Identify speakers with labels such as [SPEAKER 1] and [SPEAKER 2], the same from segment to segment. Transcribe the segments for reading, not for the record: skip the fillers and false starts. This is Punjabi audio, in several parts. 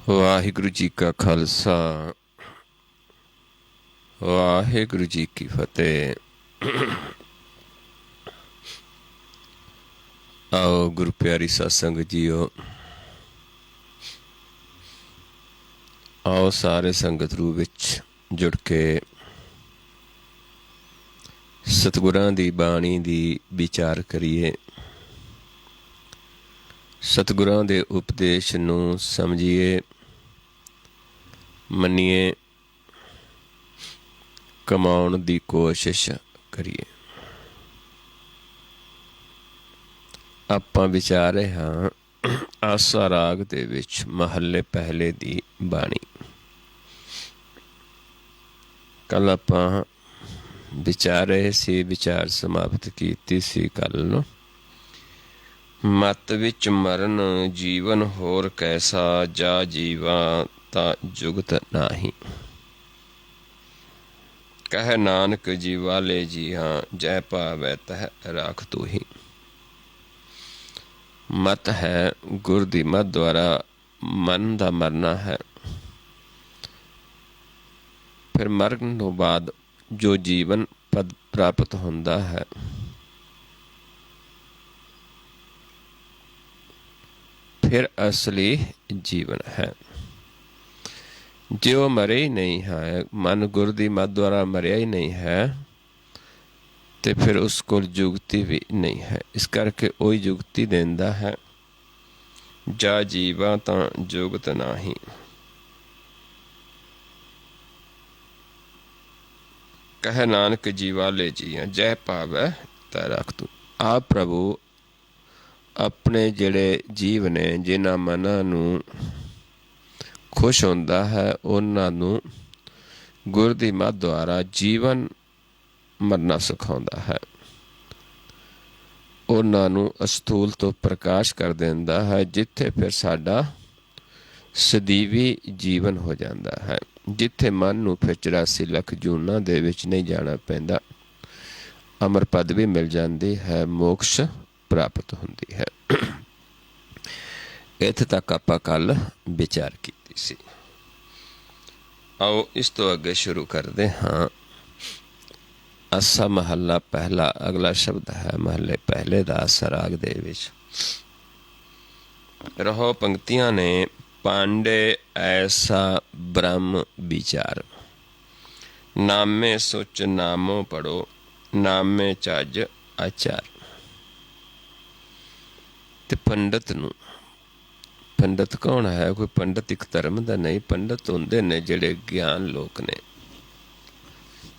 [SPEAKER 1] ਵਾਹਿਗੁਰੂ ਜੀ ਕਾ ਖਾਲਸਾ ਵਾਹਿਗੁਰੂ ਜੀ ਕੀ ਫਤਿਹ। ਆਓ ਗੁਰੂ ਪਿਆਰੀ ਸਤਸੰਗ ਜੀਓ, ਆਓ ਸਾਰੇ ਸੰਗਤ ਰੂਪ ਵਿੱਚ ਜੁੜ ਕੇ ਸਤਿਗੁਰਾਂ ਦੀ ਬਾਣੀ ਦੀ ਵਿਚਾਰ ਕਰੀਏ, ਸਤਿਗੁਰਾਂ ਦੇ ਉਪਦੇਸ਼ ਨੂੰ ਸਮਝੀਏ, ਮੰਨੀਏ, ਕਮਾਉਣ ਦੀ ਕੋਸ਼ਿਸ਼ ਕਰੀਏ। ਆਪਾਂ ਵਿਚਾਰ ਰਹੇ ਹਾਂ ਆਸਾ ਰਾਗ ਦੇ ਵਿੱਚ ਮਹੱਲੇ ਪਹਿਲੇ ਦੀ ਬਾਣੀ। ਕੱਲ ਆਪਾਂ ਵਿਚਾਰ ਰਹੇ ਸੀ, ਵਿਚਾਰ ਸਮਾਪਤ ਕੀਤੀ ਸੀ ਕੱਲ ਨੂੰ। ਮਤ ਵਿੱਚ ਮਰਨ ਜੀਵਨ ਹੋਰ ਕੈਸਾ, ਜਾ ਜੀਵਾ ਤਾਂ ਜੁਗਤ ਨਾਹੀਂ। ਕਹਿ ਨਾਨਕ ਜੀਵਾਲੇ ਜੀ ਹਾਂ, ਜੈ ਭਾਵੈ ਤਹ ਰਾਖ ਤੂੰ ਹੀ। ਮਤ ਹੈ ਗੁਰ ਦੀ ਮਤ ਦੁਆਰਾ ਮਨ ਦਾ ਮਰਨਾ ਹੈ। ਫਿਰ ਮਰਨ ਤੋਂ ਬਾਅਦ ਜੋ ਜੀਵਨ ਪਦ ਪ੍ਰਾਪਤ ਹੁੰਦਾ ਹੈ, ਫਿਰ ਅਸਲੀ ਜੀਵਨ ਹੈ। ਜੇ ਉਹ ਮਰੇ ਹੀ ਨਹੀਂ ਹੈ, ਮਨ ਗੁਰ ਦੀ ਮਤ ਦੁਆਰਾ ਮਰਿਆ ਹੀ ਨਹੀਂ ਹੈ, ਤੇ ਫਿਰ ਉਸ ਕੋਲ ਜੁਗਤੀ ਵੀ ਨਹੀਂ ਹੈ। ਇਸ ਕਰਕੇ ਉਹ ਜੁਗਤੀ ਦਿੰਦਾ ਹੈ, ਜਾ ਜੀਵਾ ਤਾਂ ਜੁਗਤ ਨਾਹੀਂ। ਕਹਿ ਨਾਨਕ ਜੀਵਾਲੇ ਜੀਆਂ, ਜੈ ਭਾਵੈ ਤੈ ਰਾਖ ਤੂੰ। ਆਪ ਪ੍ਰਭੂ ਆਪਣੇ ਜਿਹੜੇ ਜੀਵ ਨੇ, ਜਿਨ੍ਹਾਂ ਮਨਾਂ ਨੂੰ ਖੁਸ਼ ਹੁੰਦਾ ਹੈ, ਉਹਨਾਂ ਨੂੰ ਗੁਰ ਦੀ ਮੱਤ ਦੁਆਰਾ ਜੀਵਨ ਮਰਨਾ ਸਿਖਾਉਂਦਾ ਹੈ। ਉਹਨਾਂ ਨੂੰ ਅਸਥੂਲ ਤੋਂ ਪ੍ਰਕਾਸ਼ ਕਰ ਦਿੰਦਾ ਹੈ, ਜਿੱਥੇ ਫਿਰ ਸਾਡਾ ਸਦੀਵੀ ਜੀਵਨ ਹੋ ਜਾਂਦਾ ਹੈ, ਜਿੱਥੇ ਮਨ ਨੂੰ ਫਿਰ 84 ਲੱਖ ਜੂਨਾਂ ਦੇ ਵਿੱਚ ਨਹੀਂ ਜਾਣਾ ਪੈਂਦਾ। ਅਮਰ ਪਦਵੀ ਮਿਲ ਜਾਂਦੀ ਹੈ, ਮੋਕਸ਼ ਪ੍ਰਾਪਤ ਹੁੰਦੀ ਹੈ। ਇੱਥੇ ਤੱਕ ਆਪਾਂ ਕੱਲ ਵਿਚਾਰ ਕੀਤੀ ਸੀ। ਆਓ ਇਸ ਤੋਂ ਅੱਗੇ ਸ਼ੁਰੂ ਕਰਦੇ ਹਾਂ। ਆਸਾ ਮਹੱਲਾ ਪਹਿਲਾ। ਅਗਲਾ ਸ਼ਬਦ ਹੈ ਮਹੱਲੇ ਪਹਿਲੇ ਦਾ ਆਸਾ ਰਾਗ ਦੇ ਵਿੱਚ। ਰਹੋ ਪੰਕਤੀਆਂ ਨੇ। ਪਾਂਡੇ ਐਸਾ ਬ੍ਰਹਮ ਵਿਚਾਰ, ਨਾਮੇ ਸੁਚ ਨਾਮੋ ਪੜੋ, ਨਾਮੇ ਚੱਜ ਆਚਾਰ। ਤੇ ਪੰਡਤ ਨੂੰ, ਪੰਡਤ ਕੌਣ ਹੈ? ਕੋਈ ਪੰਡਤ ਇੱਕ ਧਰਮ ਦਾ ਨਹੀਂ। ਪੰਡਤ ਹੁੰਦੇ ਨੇ ਜਿਹੜੇ ਗਿਆਨ ਲੋਕ ਨੇ।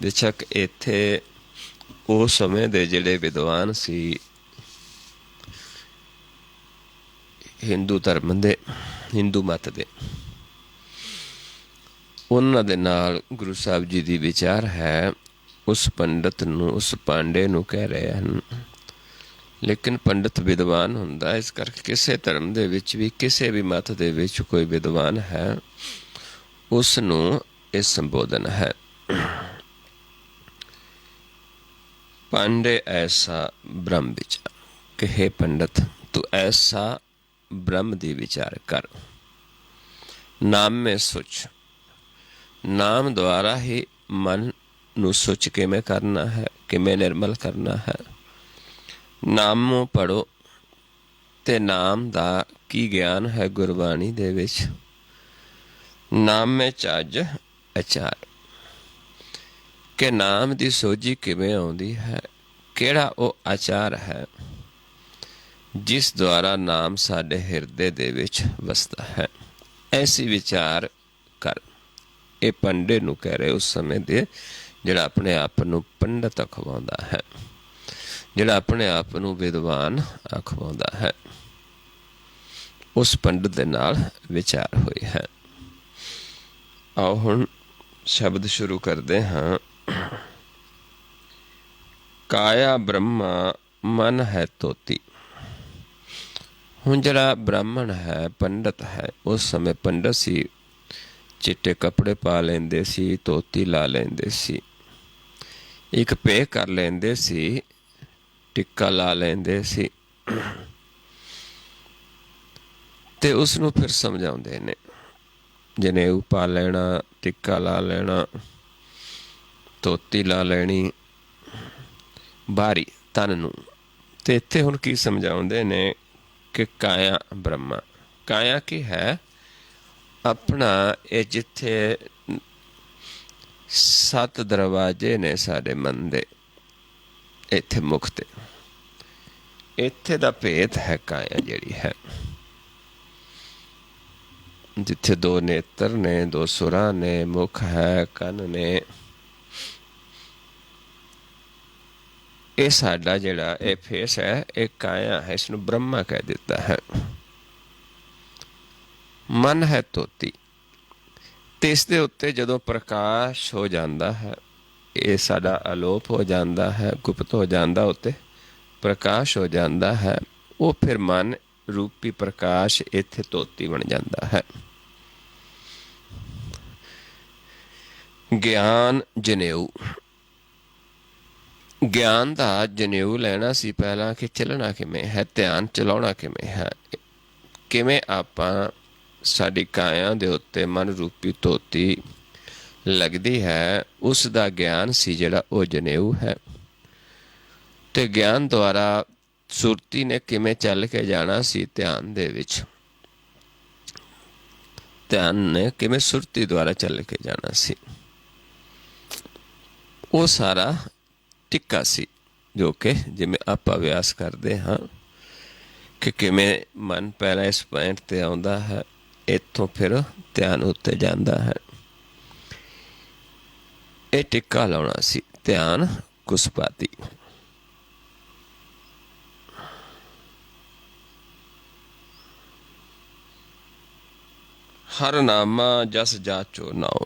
[SPEAKER 1] ਬੇਸ਼ੱਕ ਇੱਥੇ ਉਸ ਸਮੇਂ ਦੇ ਜਿਹੜੇ ਵਿਦਵਾਨ ਸੀ ਹਿੰਦੂ ਧਰਮ ਦੇ, ਹਿੰਦੂ ਮਤ ਦੇ, ਉਹਨਾਂ ਦੇ ਨਾਲ ਗੁਰੂ ਸਾਹਿਬ ਜੀ ਦੀ ਵਿਚਾਰ ਹੈ। ਉਸ ਪੰਡਤ ਨੂੰ, ਉਸ ਪਾਂਡੇ ਨੂੰ ਕਹਿ ਰਹੇ ਹਨ। ਲੇਕਿਨ ਪੰਡਤ ਵਿਦਵਾਨ ਹੁੰਦਾ, ਇਸ ਕਰਕੇ ਕਿਸੇ ਧਰਮ ਦੇ ਵਿੱਚ ਵੀ, ਕਿਸੇ ਵੀ ਮਤ ਦੇ ਵਿੱਚ ਕੋਈ ਵਿਦਵਾਨ ਹੈ, ਉਸ ਨੂੰ ਇਹ ਸੰਬੋਧਨ ਹੈ। ਪਾਂਡੇ ਐਸਾ ਬ੍ਰਹਮ ਵਿਚਾਰ, ਕਿ ਹੇ ਪੰਡਤ, ਤੂੰ ਐਸਾ ਬ੍ਰਹਮ ਦੀ ਵਿਚਾਰ ਕਰ। ਨਾਮੇ ਸੁਚ, ਨਾਮ ਦੁਆਰਾ ਹੀ ਮਨ ਨੂੰ ਸੁਚ ਕਿਵੇਂ ਕਰਨਾ ਹੈ, ਕਿਵੇਂ ਨਿਰਮਲ ਕਰਨਾ ਹੈ। ਨਾਮੋਂ ਪੜੋ, ਤੇ ਨਾਮ ਦਾ ਕੀ ਗਿਆਨ ਹੈ ਗੁਰਬਾਣੀ ਦੇ ਵਿੱਚ। ਨਾਮੇ ਚੱਜ ਆਚਾਰ, ਕਿ ਨਾਮ ਦੀ ਸੋਝੀ ਕਿਵੇਂ ਆਉਂਦੀ ਹੈ, ਕਿਹੜਾ ਉਹ ਆਚਾਰ ਹੈ ਜਿਸ ਦੁਆਰਾ ਨਾਮ ਸਾਡੇ ਹਿਰਦੇ ਦੇ ਵਿੱਚ ਵਸਦਾ ਹੈ। ਐਸੀ ਵਿਚਾਰ ਕਰ। ਇਹ ਪੰਡੇ ਨੂੰ ਕਹਿ ਰਹੇ ਉਸ ਸਮੇਂ ਦੇ, ਜਿਹੜਾ ਆਪਣੇ ਆਪ ਨੂੰ ਪੰਡਤ ਅਖਵਾਉਂਦਾ ਹੈ, ਜਿਹੜਾ ਆਪਣੇ ਆਪ ਨੂੰ ਵਿਦਵਾਨ ਅਖਵਾਉਂਦਾ ਹੈ। ਉਸ ਪੰਡਤ ਦੇ ਨਾਲ ਵਿਚਾਰ ਹੋਈ ਹੈ। ਆਓ ਹੁਣ ਸ਼ਬਦ ਸ਼ੁਰੂ ਕਰਦੇ ਹਾਂ। ਕਾਇਆ ਬ੍ਰਹਮਾ ਮਨ ਹੈ ਤੋਤੀ। ਹੁਣ ਜਿਹੜਾ ਬ੍ਰਾਹਮਣ ਹੈ, ਪੰਡਤ ਹੈ, ਉਸ ਸਮੇਂ ਪੰਡਤ ਸੀ, ਚਿੱਟੇ ਕੱਪੜੇ ਪਾ ਲੈਂਦੇ ਸੀ, ਧੋਤੀ ਲਾ ਲੈਂਦੇ ਸੀ, ਇੱਕ ਪੇਹ ਕਰ ਲੈਂਦੇ ਸੀ, ਟਿੱਕਾ ਲਾ ਲੈਂਦੇ ਸੀ, ਤੇ ਉਸ ਨੂੰ ਫਿਰ ਸਮਝਾਉਂਦੇ ਨੇ ਜਨੇਊ ਪਾ ਲੈਣਾ, ਟਿੱਕਾ ਲਾ ਲੈਣਾ, ਧੋਤੀ ਲਾ ਲੈਣੀ ਬਾਹਰੀ ਤਨ ਨੂੰ। ਤੇ ਇੱਥੇ ਹੁਣ ਕੀ ਸਮਝਾਉਂਦੇ ਨੇ ਕਿ ਕਾਇਆ ਬ੍ਰਹਮਾ। ਕਾਇਆ ਕੀ ਹੈ? ਆਪਣਾ ਇਹ ਜਿੱਥੇ 7 ਦਰਵਾਜ਼ੇ ਨੇ ਸਾਡੇ ਮਨ ਦੇ, ਇੱਥੇ ਮੁਖ ਤੇ, ਇੱਥੇ ਦਾ ਭੇਦ ਹੈ ਕਾਇਆ ਜਿਹੜੀ ਹੈ। ਜਿੱਥੇ 2 ਨੇਤਰ ਨੇ, 2 ਸੁਰਾਂ ਨੇ, ਮੁਖ ਹੈ, ਕੰਨ ਨੇ, ਇਹ ਸਾਡਾ ਜਿਹੜਾ ਇਹ ਫੇਸ ਹੈ ਇਹ ਕਾਇਆ ਹੈ। ਇਸਨੂੰ ਬ੍ਰਹਮਾ ਕਹਿ ਦਿੱਤਾ ਹੈ। ਮਨ ਹੈ ਧੋਤੀ, ਤੇ ਇਸ ਦੇ ਉੱਤੇ ਜਦੋਂ ਪ੍ਰਕਾਸ਼ ਹੋ ਜਾਂਦਾ ਹੈ, ਇਹ ਸਾਡਾ ਅਲੋਪ ਹੋ ਜਾਂਦਾ ਹੈ, ਗੁਪਤ ਹੋ ਜਾਂਦਾ, ਉੱਤੇ ਪ੍ਰਕਾਸ਼ ਹੋ ਜਾਂਦਾ ਹੈ, ਉਹ ਫਿਰ ਮਨ ਰੂਪੀ ਪ੍ਰਕਾਸ਼ ਇੱਥੇ ਧੋਤੀ ਬਣ ਜਾਂਦਾ ਹੈ। ਗਿਆਨ ਜਨੇਊ, ਗਿਆਨ ਦਾ ਜਨੇਊ ਲੈਣਾ ਸੀ ਪਹਿਲਾਂ ਕਿ ਚੱਲਣਾ ਕਿਵੇਂ ਹੈ, ਧਿਆਨ ਚਲਾਉਣਾ ਕਿਵੇਂ ਹੈ, ਕਿਵੇਂ ਆਪਾਂ ਸਾਡੀ ਕਾਇਆ ਦੇ ਉੱਤੇ ਮਨ ਰੂਪੀ ਧੋਤੀ ਲੱਗਦੀ ਹੈ, ਉਸ ਦਾ ਗਿਆਨ ਸੀ ਜਿਹੜਾ ਉਹ ਜਨੇਊ ਹੈ। ਤੇ ਗਿਆਨ ਦੁਆਰਾ ਸੁਰਤੀ ਨੇ ਕਿਵੇਂ ਚੱਲ ਕੇ ਜਾਣਾ ਸੀ ਧਿਆਨ ਦੇ ਵਿੱਚ, ਧਿਆਨ ਨੇ ਕਿਵੇਂ ਸੁਰਤੀ ਦੁਆਰਾ ਚੱਲ ਕੇ ਜਾਣਾ ਸੀ, ਉਹ ਸਾਰਾ ਟਿੱਕਾ ਸੀ, ਜੋ ਕਿ ਜਿਵੇਂ ਆਪਾਂ ਅਭਿਆਸ ਕਰਦੇ ਹਾਂ ਕਿ ਕਿਵੇਂ ਮਨ ਪਹਿਲਾਂ ਇਸ ਪੁਆਇੰਟ ਤੇ ਆਉਂਦਾ ਹੈ, ਇੱਥੋਂ ਫਿਰ ਧਿਆਨ ਉੱਤੇ ਜਾਂਦਾ ਹੈ। ਇਹ ਟਿੱਕਾ ਲਾਉਣਾ ਸੀ, ਧਿਆਨ ਕੁਸਪਾਤੀ। ਹਰ ਨਾਮਾ ਜਸ ਜਾਚੋ ਨਾਉ,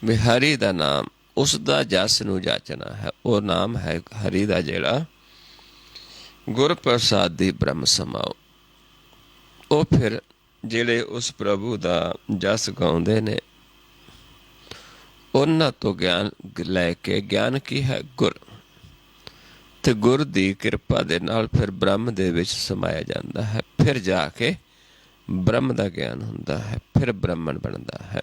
[SPEAKER 1] ਵੀ ਹਰੀ ਦਾ ਨਾਮ, ਉਸ ਦਾ ਜਸ ਨੂੰ ਜਾਚਣਾ ਹੈ। ਉਹ ਨਾਮ ਹੈ ਹਰੀ ਦਾ ਜਿਹੜਾ ਗੁਰ ਪ੍ਰਸਾਦੀ ਬ੍ਰਹਮ ਸਮਾਓ। ਉਹ ਫਿਰ ਜਿਹੜੇ ਉਸ ਪ੍ਰਭੂ ਦਾ ਜਸ ਗਾਉਂਦੇ ਨੇ, ਉਹਨਾਂ ਤੋਂ ਗਿਆਨ ਲੈ ਕੇ, ਗਿਆਨ ਕੀ ਹੈ? ਗੁਰ। ਤੇ ਗੁਰ ਦੀ ਕਿਰਪਾ ਦੇ ਨਾਲ ਫਿਰ ਬ੍ਰਹਮ ਦੇ ਵਿੱਚ ਸਮਾਇਆ ਜਾਂਦਾ ਹੈ। ਫਿਰ ਜਾ ਕੇ ਬ੍ਰਹਮ ਦਾ ਗਿਆਨ ਹੁੰਦਾ ਹੈ, ਫਿਰ ਬ੍ਰਹਮਣ ਬਣਦਾ ਹੈ।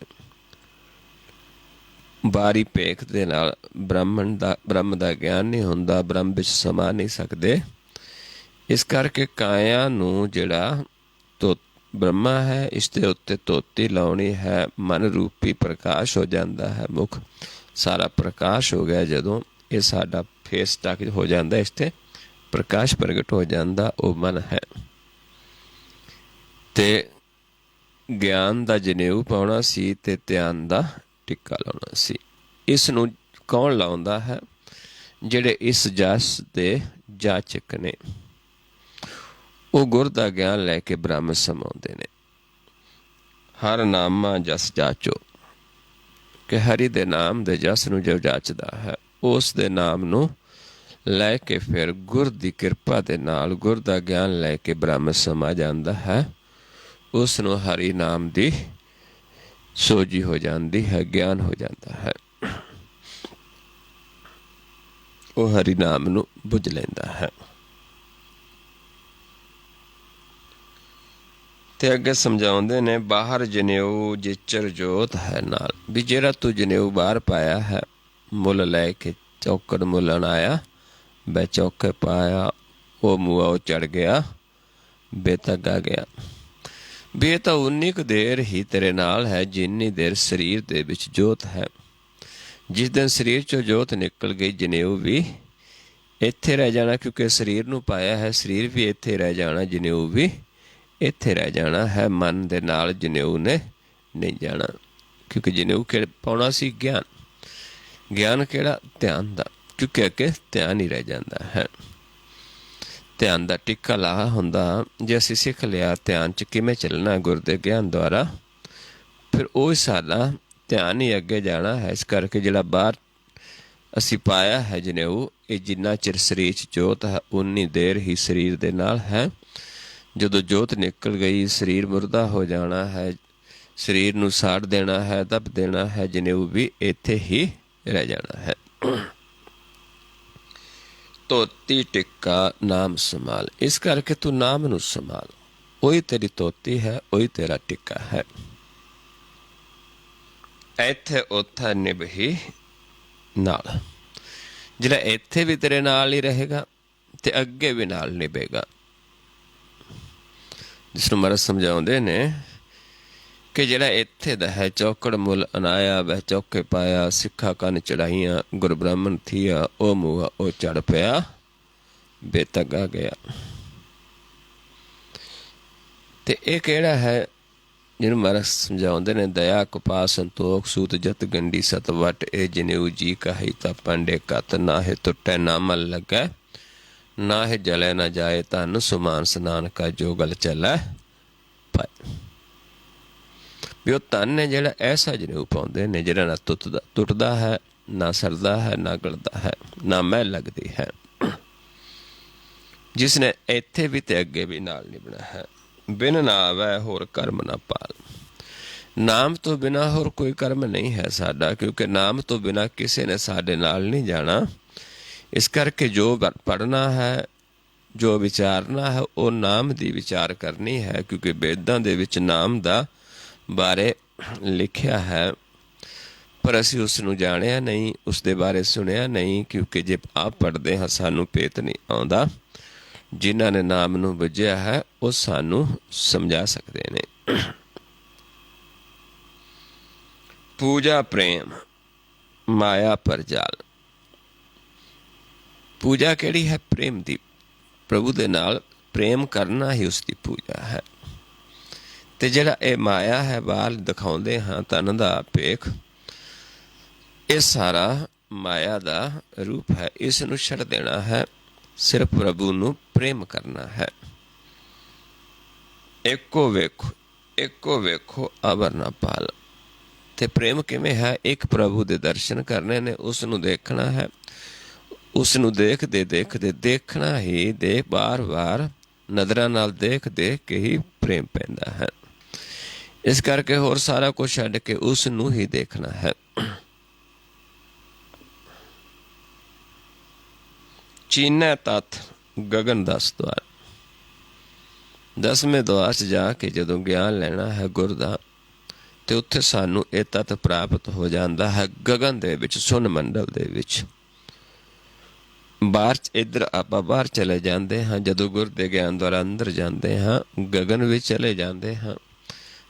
[SPEAKER 1] ਬਾਰੀ ਭੇਖ ਦੇ ਨਾਲ ਬ੍ਰਹਮ ਦਾ ਗਿਆਨ ਨਹੀਂ ਹੁੰਦਾ, ਬ੍ਰਹਮ ਵਿੱਚ ਸਮਾ ਨਹੀਂ ਸਕਦੇ। ਇਸ ਕਰਕੇ ਕਾਇਆ ਨੂੰ ਜਿਹੜਾ ਬ੍ਰਹਮਾ ਹੈ, ਇਸ ਦੇ ਉੱਤੇ ਧੋਤੀ ਲਾਉਣੀ ਹੈ, ਮਨ ਰੂਪੀ ਪ੍ਰਕਾਸ਼ ਹੋ ਜਾਂਦਾ ਹੈ, ਮੁਖ ਸਾਰਾ ਪ੍ਰਕਾਸ਼ ਹੋ ਗਿਆ। ਜਦੋਂ ਇਹ ਸਾਡਾ ਫੇਸ ਟੱਕ ਹੋ ਜਾਂਦਾ, ਇਸ ਤੇ ਪ੍ਰਕਾਸ਼ ਪ੍ਰਗਟ ਹੋ ਜਾਂਦਾ, ਉਹ ਮਨ ਹੈ। ਤੇ ਗਿਆਨ ਦਾ ਜਨੇਊ ਪਾਉਣਾ ਸੀ ਤੇ ਧਿਆਨ ਦਾ ਟਿੱਕਾ ਲਾਉਣਾ ਸੀ। ਇਸ ਨੂੰ ਕੌਣ ਲਾਉਂਦਾ ਹੈ? ਜਿਹੜੇ ਇਸ ਜਸ ਦੇ ਜਾਚਕ ਨੇ, ਉਹ ਗੁਰ ਦਾ ਗਿਆਨ ਲੈ ਕੇ ਬ੍ਰਹਮ ਸਮਾਉਂਦੇ ਨੇ। ਹਰ ਨਾਮਾ ਜਸ ਜਾਚੋ, ਕਿ ਹਰੀ ਦੇ ਨਾਮ ਦੇ ਜਸ ਨੂੰ ਜੋ ਜਾਚਦਾ ਹੈ, ਉਸ ਦੇ ਨਾਮ ਨੂੰ ਲੈ ਕੇ ਫਿਰ ਗੁਰ ਦੀ ਕਿਰਪਾ ਦੇ ਨਾਲ ਗੁਰ ਦਾ ਗਿਆਨ ਲੈ ਕੇ ਬ੍ਰਹਮ ਸਮਾ ਜਾਂਦਾ ਹੈ। ਉਸ ਨੂੰ ਹਰੀ ਨਾਮ ਦੀ ਸੋਝੀ ਹੋ ਜਾਂਦੀ ਹੈ, ਗਿਆਨ ਹੋ ਜਾਂਦਾ ਹੈ। ਉਹ ਹਰੀ ਨਾਮ ਨੂੰ ਬੁੱਝ ਲੈਂਦਾ ਹੈ। ਤੇ ਅੱਗੇ ਸਮਝਾਉਂਦੇ ਨੇ, ਬਾਹਰ ਜਨੇਊ ਜਿਚਰ ਜੋਤ ਹੈ ਨਾਲ, ਵੀ ਜਿਹੜਾ ਤੂੰ ਜਨੇਊ ਬਾਹਰ ਪਾਇਆ ਹੈ, ਮੁੱਲ ਲੈ ਕੇ ਚੌਕੜ ਮੁੱਲਣ ਆਇਆ, ਬੈ ਚੌਕੇ ਪਾਇਆ, ਉਹ ਮੂਆ ਉਹ ਚੜ ਗਿਆ, ਬੇਤੱਗਾ ਗਿਆ। ਵੀ ਇਹ ਤਾਂ ਉਨੀ ਕੁ ਦੇਰ ਹੀ ਤੇਰੇ ਨਾਲ ਹੈ ਜਿੰਨੀ ਦੇਰ ਸਰੀਰ ਦੇ ਵਿੱਚ ਜੋਤ ਹੈ। ਜਿਸ ਦਿਨ ਸਰੀਰ 'ਚੋਂ ਜੋਤ ਨਿਕਲ ਗਈ, ਜਨੇਊ ਵੀ ਇੱਥੇ ਰਹਿ ਜਾਣਾ, ਕਿਉਂਕਿ ਸਰੀਰ ਨੂੰ ਪਾਇਆ ਹੈ, ਸਰੀਰ ਵੀ ਇੱਥੇ ਰਹਿ ਜਾਣਾ, ਜਨੇਊ ਵੀ ਇੱਥੇ ਰਹਿ ਜਾਣਾ ਹੈ। ਮਨ ਦੇ ਨਾਲ ਜਨੇਊ ਨੇ ਨਹੀਂ ਜਾਣਾ, ਕਿਉਂਕਿ ਜਨੇਊ ਕਿਹੜਾ ਪਾਉਣਾ ਸੀ? ਗਿਆਨ। ਗਿਆਨ ਕਿਹੜਾ? ਧਿਆਨ ਦਾ, ਕਿਉਂਕਿ ਅੱਗੇ ਧਿਆਨ ਹੀ ਰਹਿ ਜਾਂਦਾ ਹੈ। ਧਿਆਨ ਦਾ ਟਿੱਕਾ ਲਾ ਹੁੰਦਾ। ਜੇ ਅਸੀਂ ਸਿੱਖ ਲਿਆ ਧਿਆਨ 'ਚ ਕਿਵੇਂ ਚੱਲਣਾ ਗੁਰ ਦੇ ਗਿਆਨ ਦੁਆਰਾ, ਫਿਰ ਉਹ ਸਾਡਾ ਧਿਆਨ ਹੀ ਅੱਗੇ ਜਾਣਾ ਹੈ। ਇਸ ਕਰਕੇ ਜਿਹੜਾ ਬਾਹਰ ਅਸੀਂ ਪਾਇਆ ਹੈ ਜਨੇਊ, ਇਹ ਜਿੰਨਾ ਚਿਰ ਸਰੀਰ 'ਚ ਜੋਤ ਹੈ ਉਨੀ ਦੇਰ ਹੀ ਸਰੀਰ ਦੇ ਨਾਲ ਹੈ। ਜਦੋਂ ਜੋਤ ਨਿਕਲ ਗਈ, ਸਰੀਰ ਮੁਰਦਾ ਹੋ ਜਾਣਾ ਹੈ, ਸਰੀਰ ਨੂੰ ਸਾੜ ਦੇਣਾ ਹੈ, ਦੱਬ ਦੇਣਾ ਹੈ, ਜਨੇਊ ਵੀ ਇੱਥੇ ਹੀ ਰਹਿ ਜਾਣਾ ਹੈ। ਧੋਤੀ ਟਿੱਕਾ ਨਾਮ ਸੰਭਾਲ। ਇਸ ਕਰਕੇ ਤੂੰ ਨਾਮ ਨੂੰ ਸੰਭਾਲ, ਉਹੀ ਤੇਰੀ ਧੋਤੀ ਹੈ, ਉਹੀ ਤੇਰਾ ਟਿੱਕਾ ਹੈ। ਇੱਥੇ ਉੱਥੇ ਨਿਭੀ ਨਾਲ। ਜਿਹੜਾ ਇੱਥੇ ਵੀ ਤੇਰੇ ਨਾਲ ਹੀ ਰਹੇਗਾ ਤੇ ਅੱਗੇ ਵੀ ਨਾਲ ਨਿਭੇਗਾ। ਜਿਸਨੂੰ ਮਹਾਰਾਜ ਸਮਝਾਉਂਦੇ ਨੇ ਕਿ ਜਿਹੜਾ ਇੱਥੇ ਦਾ ਹੈ, ਚੌਕੜ ਮੁੱਲ ਅਨਾਇਆ ਵਹਿ ਚੌਕੇ ਪਾਇਆ, ਸਿੱਖਾ ਕੰਨ ਚੜਾਈਆਂ ਗੁਰ ਬ੍ਰਾਹਮਣ ਥੀਆ, ਉਹ ਮੂਆ ਉਹ ਚੜ ਪਿਆ ਬੇਤਗਾ ਗਿਆ। ਤੇ ਇਹ ਕਿਹੜਾ ਹੈ ਜਿਹਨੂੰ ਮਹਾਰਾਜ ਸਮਝਾਉਂਦੇ ਨੇ, ਦਇਆ ਕਪਾ ਸੰਤੋਖ ਸੂਤ ਜਤ ਗੰਢੀ ਸਤ ਵਟ, ਇਹ ਜਨੇਊ ਜੀ ਕਹੀ ਤਾਂ ਪਾਂਡੇ ਕਤ, ਨਾ ਹੈ ਟੁੱਟੈ ਨਾ ਮਲ ਲੱਗੈ, ਨਾ ਹੈ ਜਲੇ ਨਾ ਜਾਏ ਧਨ, ਸੁਮਾਨ ਸਨਾਨ ਕਾ ਜੋ ਗਲ ਚੱਲੈ ਪਾਏ। ਵੀ ਉਹ ਧਨ ਹੈ ਜਿਹੜਾ ਐਸਾ ਜਨੇਊ ਪਾਉਂਦੇ ਨੇ ਜਿਹੜਾ ਨਾ ਟੁੱਟਦਾ ਹੈ, ਨਾ ਸਰਦਾ ਹੈ, ਨਾ ਗਲਦਾ ਹੈ, ਨਾ ਮੈਲ ਲੱਗਦੀ ਹੈ, ਜਿਸ ਨੇ ਇੱਥੇ ਵੀ ਤੇ ਅੱਗੇ ਵੀ ਨਾਲ ਨਿਭਣਾ ਹੈ। ਬਿਨ ਨਾ ਆਵੈ ਹੋਰ ਕਰਮ ਨਾ ਪਾਲ। ਨਾਮ ਤੋਂ ਬਿਨਾਂ ਹੋਰ ਕੋਈ ਕਰਮ ਨਹੀਂ ਹੈ ਸਾਡਾ, ਕਿਉਂਕਿ ਨਾਮ ਤੋਂ ਬਿਨਾਂ ਕਿਸੇ ਨੇ ਸਾਡੇ ਨਾਲ ਨਹੀਂ ਜਾਣਾ। ਇਸ ਕਰਕੇ ਜੋ ਪੜ੍ਹਨਾ ਹੈ, ਜੋ ਵਿਚਾਰਨਾ ਹੈ, ਉਹ ਨਾਮ ਦੀ ਵਿਚਾਰ ਕਰਨੀ ਹੈ, ਕਿਉਂਕਿ ਵੇਦਾਂ ਦੇ ਵਿੱਚ ਨਾਮ ਦਾ ਬਾਰੇ ਲਿਖਿਆ ਹੈ, ਪਰ ਅਸੀਂ ਉਸ ਨੂੰ ਜਾਣਿਆ ਨਹੀਂ, ਉਸ ਦੇ ਬਾਰੇ ਸੁਣਿਆ ਨਹੀਂ, ਕਿਉਂਕਿ ਜੇ ਆਪ ਪੜ੍ਹਦੇ ਹਾਂ ਸਾਨੂੰ ਭੇਤ ਨਹੀਂ ਆਉਂਦਾ। ਜਿਨ੍ਹਾਂ ਨੇ ਨਾਮ ਨੂੰ ਬੁੱਝਿਆ ਹੈ ਉਹ ਸਾਨੂੰ ਸਮਝਾ ਸਕਦੇ ਨੇ। ਪੂਜਾ ਪ੍ਰੇਮ ਮਾਇਆ ਪਰਜਾਲ। ਪੂਜਾ ਕਿਹੜੀ ਹੈ? ਪ੍ਰੇਮ ਦੀ। ਪ੍ਰਭੂ ਦੇ ਨਾਲ ਪ੍ਰੇਮ ਕਰਨਾ ਹੀ ਉਸ ਦੀ ਪੂਜਾ ਹੈ। ਤੇ ਜਿਹੜਾ ਇਹ ਮਾਇਆ ਹੈ ਬਾਹਰ ਦਿਖਾਉਂਦੇ ਹਾਂ ਤਨ ਦਾ ਭੇਖ, ਇਹ ਸਾਰਾ ਮਾਇਆ ਦਾ ਰੂਪ ਹੈ। ਇਸ ਨੂੰ ਛੱਡ ਦੇਣਾ ਹੈ, ਸਿਰਫ ਪ੍ਰਭੂ ਨੂੰ ਪ੍ਰੇਮ ਕਰਨਾ ਹੈ। ਇੱਕੋ ਵੇਖੋ, ਇੱਕੋ ਵੇਖੋ ਅਵਰ ਨਾ ਪਾਲ। ਤੇ ਪ੍ਰੇਮ ਕਿਵੇਂ ਹੈ? ਇੱਕ ਪ੍ਰਭੂ ਦੇ ਦਰਸ਼ਨ ਕਰਨੇ ਨੇ, ਉਸ ਨੂੰ ਦੇਖਣਾ ਹੈ, ਉਸ ਨੂੰ ਦੇਖਦੇ ਦੇਖਦੇ ਦੇਖਣਾ ਹੀ ਦੇਖ, ਬਾਰ-ਬਾਰ ਨਜ਼ਰਾਂ ਨਾਲ ਦੇਖ ਦੇਖ ਕੇ ਹੀ ਪ੍ਰੇਮ ਪੈਂਦਾ ਹੈ। ਇਸ ਕਰਕੇ ਹੋਰ ਸਾਰਾ ਕੁਝ ਛੱਡ ਕੇ ਉਸ ਨੂੰ ਹੀ ਦੇਖਣਾ ਹੈ। ਚੀਨੈ ਤੱਥ ਗਗਨ 10 ਦੁਆਰ। 10ਵੇਂ ਦੁਆਰ 'ਚ ਜਾ ਕੇ ਜਦੋਂ ਗਿਆਨ ਲੈਣਾ ਹੈ ਗੁਰ ਦਾ, ਤੇ ਉੱਥੇ ਸਾਨੂੰ ਇਹ ਤੱਤ ਪ੍ਰਾਪਤ ਹੋ ਜਾਂਦਾ ਹੈ ਗਗਨ ਦੇ ਵਿੱਚ, ਸੁਨ ਮੰਡਲ ਦੇ ਵਿੱਚ। ਬਾਹਰ ਇੱਧਰ ਆਪਾਂ ਬਾਹਰ ਚਲੇ ਜਾਂਦੇ ਹਾਂ, ਜਦੋਂ ਗੁਰ ਦੇ ਗਿਆਨ ਦੁਆਰਾ ਅੰਦਰ ਜਾਂਦੇ ਹਾਂ, ਗਗਨ ਵਿੱਚ ਚਲੇ ਜਾਂਦੇ ਹਾਂ।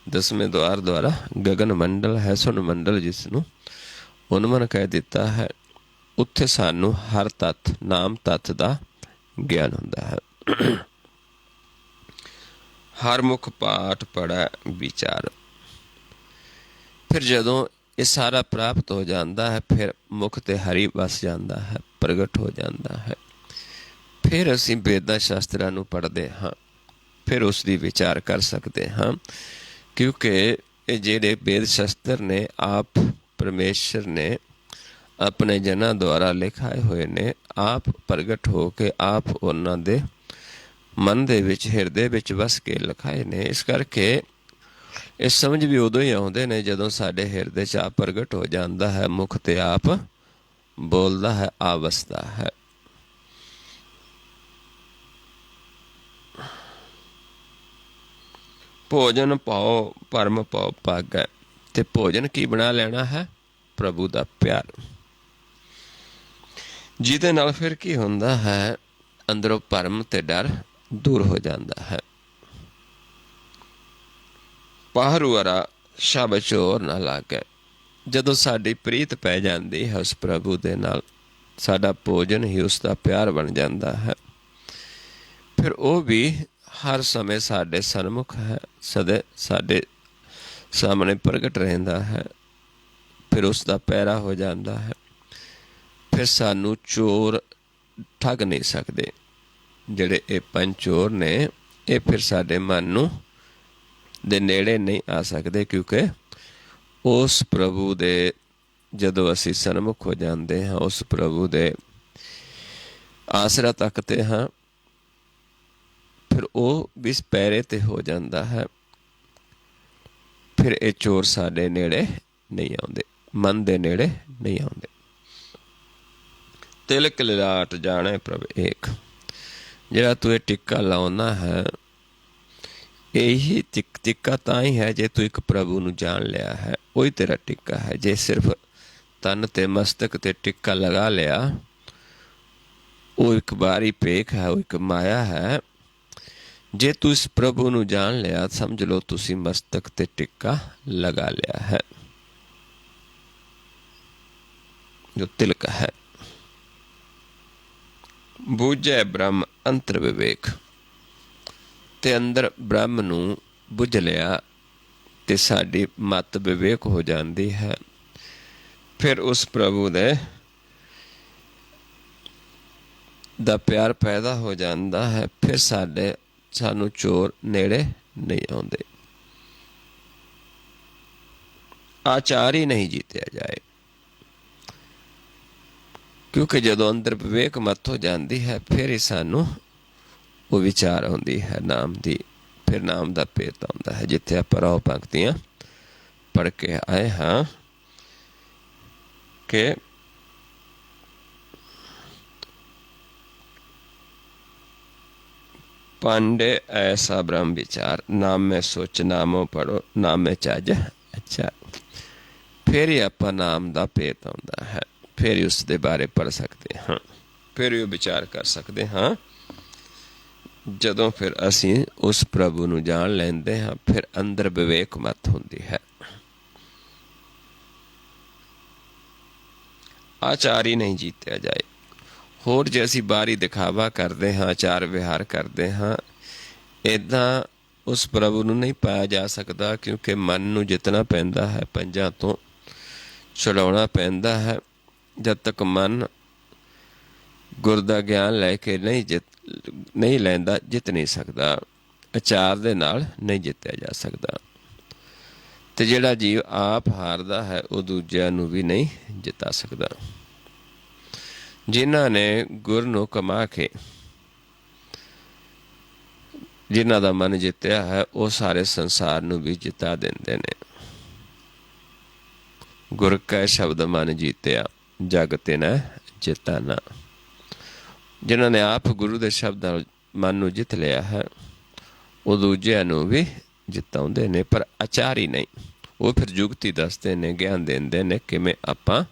[SPEAKER 1] 10ਵੇਂ ਦੁਆਰ ਦੁਆਰਾ ਗਗਨ ਮੰਡਲ ਹੈ, ਸੁਨ ਮੰਡਲ, ਜਿਸ ਨੂੰ ਉਨਮਨ ਕਹਿ ਦਿੱਤਾ ਹੈ। ਉੱਥੇ ਸਾਨੂੰ ਹਰ ਤੱਤ, ਨਾਮ ਤੱਤ ਦਾ ਗਿਆਨ ਹੁੰਦਾ ਹੈ। ਹਰ ਮੁਖ ਪਾਠ ਪੜ੍ਹੈ ਵਿਚਾਰ। ਫਿਰ ਜਦੋਂ ਇਹ ਸਾਰਾ ਪ੍ਰਾਪਤ ਹੋ ਜਾਂਦਾ ਹੈ, ਫਿਰ ਮੁਖ ਤੇ ਹਰੀ ਵਸ ਜਾਂਦਾ ਹੈ, ਪ੍ਰਗਟ ਹੋ ਜਾਂਦਾ ਹੈ। ਫਿਰ ਅਸੀਂ ਵੇਦਾਂ ਸ਼ਾਸਤਰਾਂ ਨੂੰ ਪੜ੍ਹਦੇ ਹਾਂ, ਫਿਰ ਉਸ ਦੀ ਵਿਚਾਰ ਕਰ ਸਕਦੇ ਹਾਂ, ਕਿਉਂਕਿ ਇਹ ਜਿਹੜੇ ਵੇਦ ਸ਼ਾਸਤਰ ਨੇ ਆਪ ਪਰਮੇਸ਼ਰ ਨੇ ਆਪਣੇ ਜਨਾਂ ਦੁਆਰਾ ਲਿਖਾਏ ਹੋਏ ਨੇ, ਆਪ ਪ੍ਰਗਟ ਹੋ ਕੇ ਆਪ ਉਹਨਾਂ ਦੇ ਮਨ ਦੇ ਵਿੱਚ, ਹਿਰਦੇ ਵਿੱਚ ਵਸ ਕੇ ਲਿਖਾਏ ਨੇ। ਇਸ ਕਰਕੇ ਇਹ ਸਮਝ ਵੀ ਉਦੋਂ ਹੀ ਆਉਂਦੇ ਨੇ ਜਦੋਂ ਸਾਡੇ ਹਿਰਦੇ 'ਚ ਆਪ ਪ੍ਰਗਟ ਹੋ ਜਾਂਦਾ ਹੈ, ਮੁਖ ਤੇ ਆਪ ਬੋਲਦਾ ਹੈ, ਆ ਵਸਦਾ ਹੈ। ਭੋਜਨ ਪਾਓ ਪਰਮ ਪਾਓ ਭਾਗੈ। ਤੇ ਭੋਜਨ ਕੀ ਬਣਾ ਲੈਣਾ ਹੈ? ਪ੍ਰਭੂ ਦਾ ਪਿਆਰ, ਜਿਹਦੇ ਨਾਲ ਫਿਰ ਕੀ ਹੁੰਦਾ ਹੈ? ਅੰਦਰੋਂ ਭਰਮ ਤੇ ਡਰ ਦੂਰ ਹੋ ਜਾਂਦਾ ਹੈ। ਪਾਹਰੂਅਰਾ ਸ਼ਬਦ ਚੋਰ ਨਾ ਲਾਗੈ। ਜਦੋਂ ਸਾਡੀ ਪ੍ਰੀਤ ਪੈ ਜਾਂਦੀ ਹੈ ਉਸ ਪ੍ਰਭੂ ਦੇ ਨਾਲ, ਸਾਡਾ ਭੋਜਨ ਹੀ ਉਸ ਦਾ ਪਿਆਰ ਬਣ ਜਾਂਦਾ ਹੈ। ਫਿਰ ਉਹ ਵੀ ਹਰ ਸਮੇਂ ਸਾਡੇ ਸਨਮੁਖ ਹੈ, ਸਦਾ ਸਾਡੇ ਸਾਹਮਣੇ ਪ੍ਰਗਟ ਰਹਿੰਦਾ ਹੈ। ਫਿਰ ਉਸ ਦਾ ਪੈਰਾ ਹੋ ਜਾਂਦਾ ਹੈ। ਫਿਰ ਸਾਨੂੰ ਚੋਰ ਠੱਗ ਨਹੀਂ ਸਕਦੇ। ਜਿਹੜੇ ਇਹ ਪੰਜ ਚੋਰ ਨੇ, ਇਹ ਫਿਰ ਸਾਡੇ ਮਨ ਨੂੰ ਦੇ ਨੇੜੇ ਨਹੀਂ ਆ ਸਕਦੇ, ਕਿਉਂਕਿ ਉਸ ਪ੍ਰਭੂ ਦੇ ਜਦੋਂ ਅਸੀਂ ਸਨਮੁਖ ਹੋ ਜਾਂਦੇ ਹਾਂ, ਉਸ ਪ੍ਰਭੂ ਦੇ ਆਸਰਾ ਤੱਕਦੇ ਹਾਂ, ਫਿਰ ਉਹ ਵੀ ਪੈਰੇ ਤੇ ਹੋ ਜਾਂਦਾ ਹੈ। ਫਿਰ ਇਹ ਚੋਰ ਸਾਡੇ ਨੇੜੇ ਨਹੀਂ ਆਉਂਦੇ, ਮਨ ਦੇ ਨੇੜੇ ਨਹੀਂ ਆਉਂਦੇ। ਤਿਲਕ ਲਿਲਾਟ ਜਾਣੇ ਪ੍ਰਭ ਏਕ। ਜਿਹੜਾ ਤੂੰ ਇਹ ਟਿੱਕਾ ਲਾਉਣਾ ਹੈ, ਇਹੀ ਟਿੱਕਾ ਤਾਂ ਹੀ ਹੈ ਜੇ ਤੂੰ ਇੱਕ ਪ੍ਰਭੂ ਨੂੰ ਜਾਣ ਲਿਆ ਹੈ, ਉਹੀ ਤੇਰਾ ਟਿੱਕਾ ਹੈ। ਜੇ ਸਿਰਫ ਤਨ ਤੇ ਮਸਤਕ ਤੇ ਟਿੱਕਾ ਲਗਾ ਲਿਆ, ਉਹ ਇੱਕ ਬਾਰੀ ਭੇਖ ਹੈ, ਉਹ ਇੱਕ ਮਾਇਆ ਹੈ। ਜੇ ਤੂੰ ਇਸ ਪ੍ਰਭੂ ਨੂੰ ਜਾਣ ਲਿਆ, ਸਮਝ ਲਓ ਤੁਸੀਂ ਮਸਤਕ ਤੇ ਟਿੱਕਾ ਲਗਾ ਲਿਆ ਹੈ, ਜੋ ਤਿਲਕ ਹੈ। ਬੂਝੈ ਬ੍ਰਹਮ ਅੰਤਰ ਵਿਵੇਕ, ਤੇ ਅੰਦਰ ਬ੍ਰਹਮ ਨੂੰ ਬੁੱਝ ਲਿਆ ਤੇ ਸਾਡੀ ਮਤ ਵਿਵੇਕ ਹੋ ਜਾਂਦੀ ਹੈ। ਫਿਰ ਉਸ ਪ੍ਰਭੂ ਦਾ ਪਿਆਰ ਪੈਦਾ ਹੋ ਜਾਂਦਾ ਹੈ। ਫਿਰ ਸਾਨੂੰ ਚੋਰ ਨੇੜੇ ਨਹੀਂ ਆਉਂਦੇ। ਆਚਾਰ ਹੀ ਨਹੀਂ ਜੀਤਿਆ ਜਾਏ, ਕਿਉਂਕਿ ਜਦੋਂ ਅੰਦਰ ਵਿਵੇਕ ਮਤ ਹੋ ਜਾਂਦੀ ਹੈ, ਫਿਰ ਹੀ ਸਾਨੂੰ ਉਹ ਵਿਚਾਰ ਆਉਂਦੀ ਹੈ ਨਾਮ ਦੀ। ਫਿਰ ਨਾਮ ਦਾ ਭੇਤ ਆਉਂਦਾ ਹੈ। ਜਿੱਥੇ ਆਪਾਂ ਰੋ ਪੰਕਤੀਆਂ ਪੜ੍ਹ ਕੇ ਆਏ ਹਾਂ ਕਿ ਪਾਂਡੇ ਐਸਾ ਬ੍ਰਹਮ ਵਿਚਾਰ, ਨਾਮੇ ਸੋਚ ਨਾਮੋ ਪੜੋ, ਨਾਮੇ ਚੱਜ ਅੱਛਾ। ਫਿਰ ਹੀ ਆਪਾਂ ਨਾਮ ਦਾ ਭੇਤ ਆਉਂਦਾ ਹੈ। ਫਿਰ ਹੀ ਉਸ ਦੇ ਬਾਰੇ ਪੜ੍ਹ ਸਕਦੇ ਹਾਂ, ਫਿਰ ਹੀ ਉਹ ਵਿਚਾਰ ਕਰ ਸਕਦੇ ਹਾਂ। ਜਦੋਂ ਫਿਰ ਅਸੀਂ ਉਸ ਪ੍ਰਭੂ ਨੂੰ ਜਾਣ ਲੈਂਦੇ ਹਾਂ, ਫਿਰ ਅੰਦਰ ਵਿਵੇਕ ਮਤ ਹੁੰਦੀ ਹੈ। ਆਚਾਰ ਹੀ ਨਹੀਂ ਜੀਤਿਆ ਜਾਏ। ਹੋਰ ਜੇ ਅਸੀਂ ਬਾਹਰੀ ਦਿਖਾਵਾ ਕਰਦੇ ਹਾਂ, ਆਚਾਰ ਵਿਹਾਰ ਕਰਦੇ ਹਾਂ, ਇੱਦਾਂ ਉਸ ਪ੍ਰਭੂ ਨੂੰ ਨਹੀਂ ਪਾਇਆ ਜਾ ਸਕਦਾ, ਕਿਉਂਕਿ ਮਨ ਨੂੰ ਜਿੱਤਣਾ ਪੈਂਦਾ ਹੈ, ਪੰਜਾਂ ਤੋਂ ਛੁਡਾਉਣਾ ਪੈਂਦਾ ਹੈ। ਜਦ ਤੱਕ ਮਨ ਗੁਰ ਦਾ ਗਿਆਨ ਲੈ ਕੇ ਨਹੀਂ ਲੈਂਦਾ, ਜਿੱਤ ਨਹੀਂ ਸਕਦਾ। ਆਚਾਰ ਦੇ ਨਾਲ ਨਹੀਂ ਜਿੱਤਿਆ ਜਾ ਸਕਦਾ। ਤੇ ਜਿਹੜਾ ਜੀਵ ਆਪ ਹਾਰਦਾ ਹੈ, ਉਹ ਦੂਜਿਆਂ ਨੂੰ ਵੀ ਨਹੀਂ ਜਿੱਤਾ ਸਕਦਾ। ਜਿਨ੍ਹਾਂ ਨੇ ਗੁਰ ਨੂੰ ਕਮਾ ਕੇ ਜਿਨ੍ਹਾਂ ਦਾ ਮਨ ਜਿੱਤਿਆ ਹੈ, ਉਹ ਸਾਰੇ ਸੰਸਾਰ ਨੂੰ ਵੀ ਜਿੱਤਾ ਦਿੰਦੇ ਨੇ। ਗੁਰ ਕੈ ਸ਼ਬਦ ਮਨ ਜੀਤਿਆ, ਜਗ ਤਿਨੈ ਜਿਤਾਨਾ। ਜਿਨ੍ਹਾਂ ਨੇ ਆਪ ਗੁਰੂ ਦੇ ਸ਼ਬਦ ਨਾਲ ਮਨ ਨੂੰ ਜਿੱਤ ਲਿਆ ਹੈ, ਉਹ ਦੂਜਿਆਂ ਨੂੰ ਵੀ ਜਿਤਾਉਂਦੇ ਨੇ, ਪਰ ਆਚਾਰੀ ਨਹੀਂ। ਉਹ ਫਿਰ ਜੁਗਤੀ ਦੱਸਦੇ ਨੇ, ਗਿਆਨ ਦਿੰਦੇ ਨੇ, ਕਿਵੇਂ ਆਪਾਂ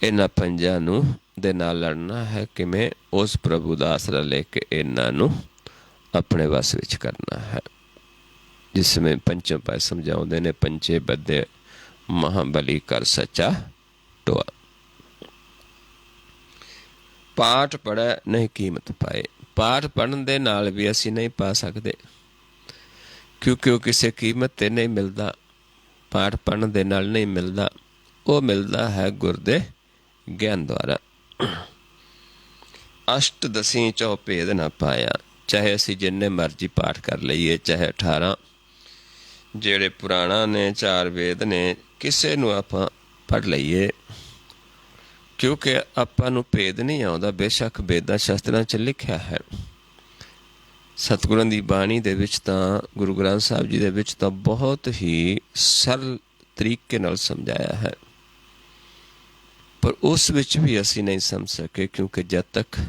[SPEAKER 1] ਇਹਨਾਂ ਪੰਜਾਂ ਨੂੰ ਦੇ ਨਾਲ ਲੜਨਾ ਹੈ, ਕਿਵੇਂ ਉਸ ਪ੍ਰਭੂ ਦਾ ਆਸਰਾ ਲੈ ਕੇ ਇਹਨਾਂ ਨੂੰ ਆਪਣੇ ਵਸ ਵਿੱਚ ਕਰਨਾ ਹੈ। ਜਿਸ ਵਿੱਚ ਪੰਚਮ ਪਾਏ ਸਮਝਾਉਂਦੇ ਨੇ, ਪੰਚੇ ਬੱਧੇ ਮਹਾਬਲੀ ਕਰ ਸੱਚਾ ਟੋਆ। ਪਾਠ ਪੜ੍ਹੈ ਨਹੀਂ ਕੀਮਤ ਪਾਏ। ਪਾਠ ਪੜ੍ਹਨ ਦੇ ਨਾਲ ਵੀ ਅਸੀਂ ਨਹੀਂ ਪਾ ਸਕਦੇ, ਕਿਉਂਕਿ ਉਹ ਕਿਸੇ ਕੀਮਤ 'ਤੇ ਨਹੀਂ ਮਿਲਦਾ। ਪਾਠ ਪੜ੍ਹਨ ਦੇ ਨਾਲ ਨਹੀਂ ਮਿਲਦਾ, ਉਹ ਮਿਲਦਾ ਹੈ ਗੁਰ ਦੇ ਗਿਆਨ ਦੁਆਰਾ। ਅਸ਼ਟ ਦਸੀਂ ਚੌ ਭੇਦ ਨਾ ਪਾਇਆ। ਚਾਹੇ ਅਸੀਂ ਜਿੰਨੇ ਮਰਜ਼ੀ ਪਾਠ ਕਰ ਲਈਏ, ਚਾਹੇ 18 ਜਿਹੜੇ ਪੁਰਾਣਾ ਨੇ, 4 ਵੇਦ ਨੇ, ਕਿਸੇ ਨੂੰ ਆਪਾਂ ਪੜ੍ਹ ਲਈਏ, ਕਿਉਂਕਿ ਆਪਾਂ ਨੂੰ ਭੇਦ ਨਹੀਂ ਆਉਂਦਾ। ਬੇਸ਼ੱਕ ਵੇਦਾਂ ਸ਼ਾਸਤਰਾਂ 'ਚ ਲਿਖਿਆ ਹੈ, ਸਤਿਗੁਰਾਂ ਦੀ ਬਾਣੀ ਦੇ ਵਿੱਚ ਤਾਂ, ਗੁਰੂ ਗ੍ਰੰਥ ਸਾਹਿਬ ਜੀ ਦੇ ਵਿੱਚ ਤਾਂ ਬਹੁਤ ਹੀ ਸਰਲ ਤਰੀਕੇ ਨਾਲ ਸਮਝਾਇਆ ਹੈ, ਪਰ ਉਸ ਵਿੱਚ ਵੀ ਅਸੀਂ ਨਹੀਂ ਸਮਝ ਸਕੇ, ਕਿਉਂਕਿ ਜਦ ਤੱਕ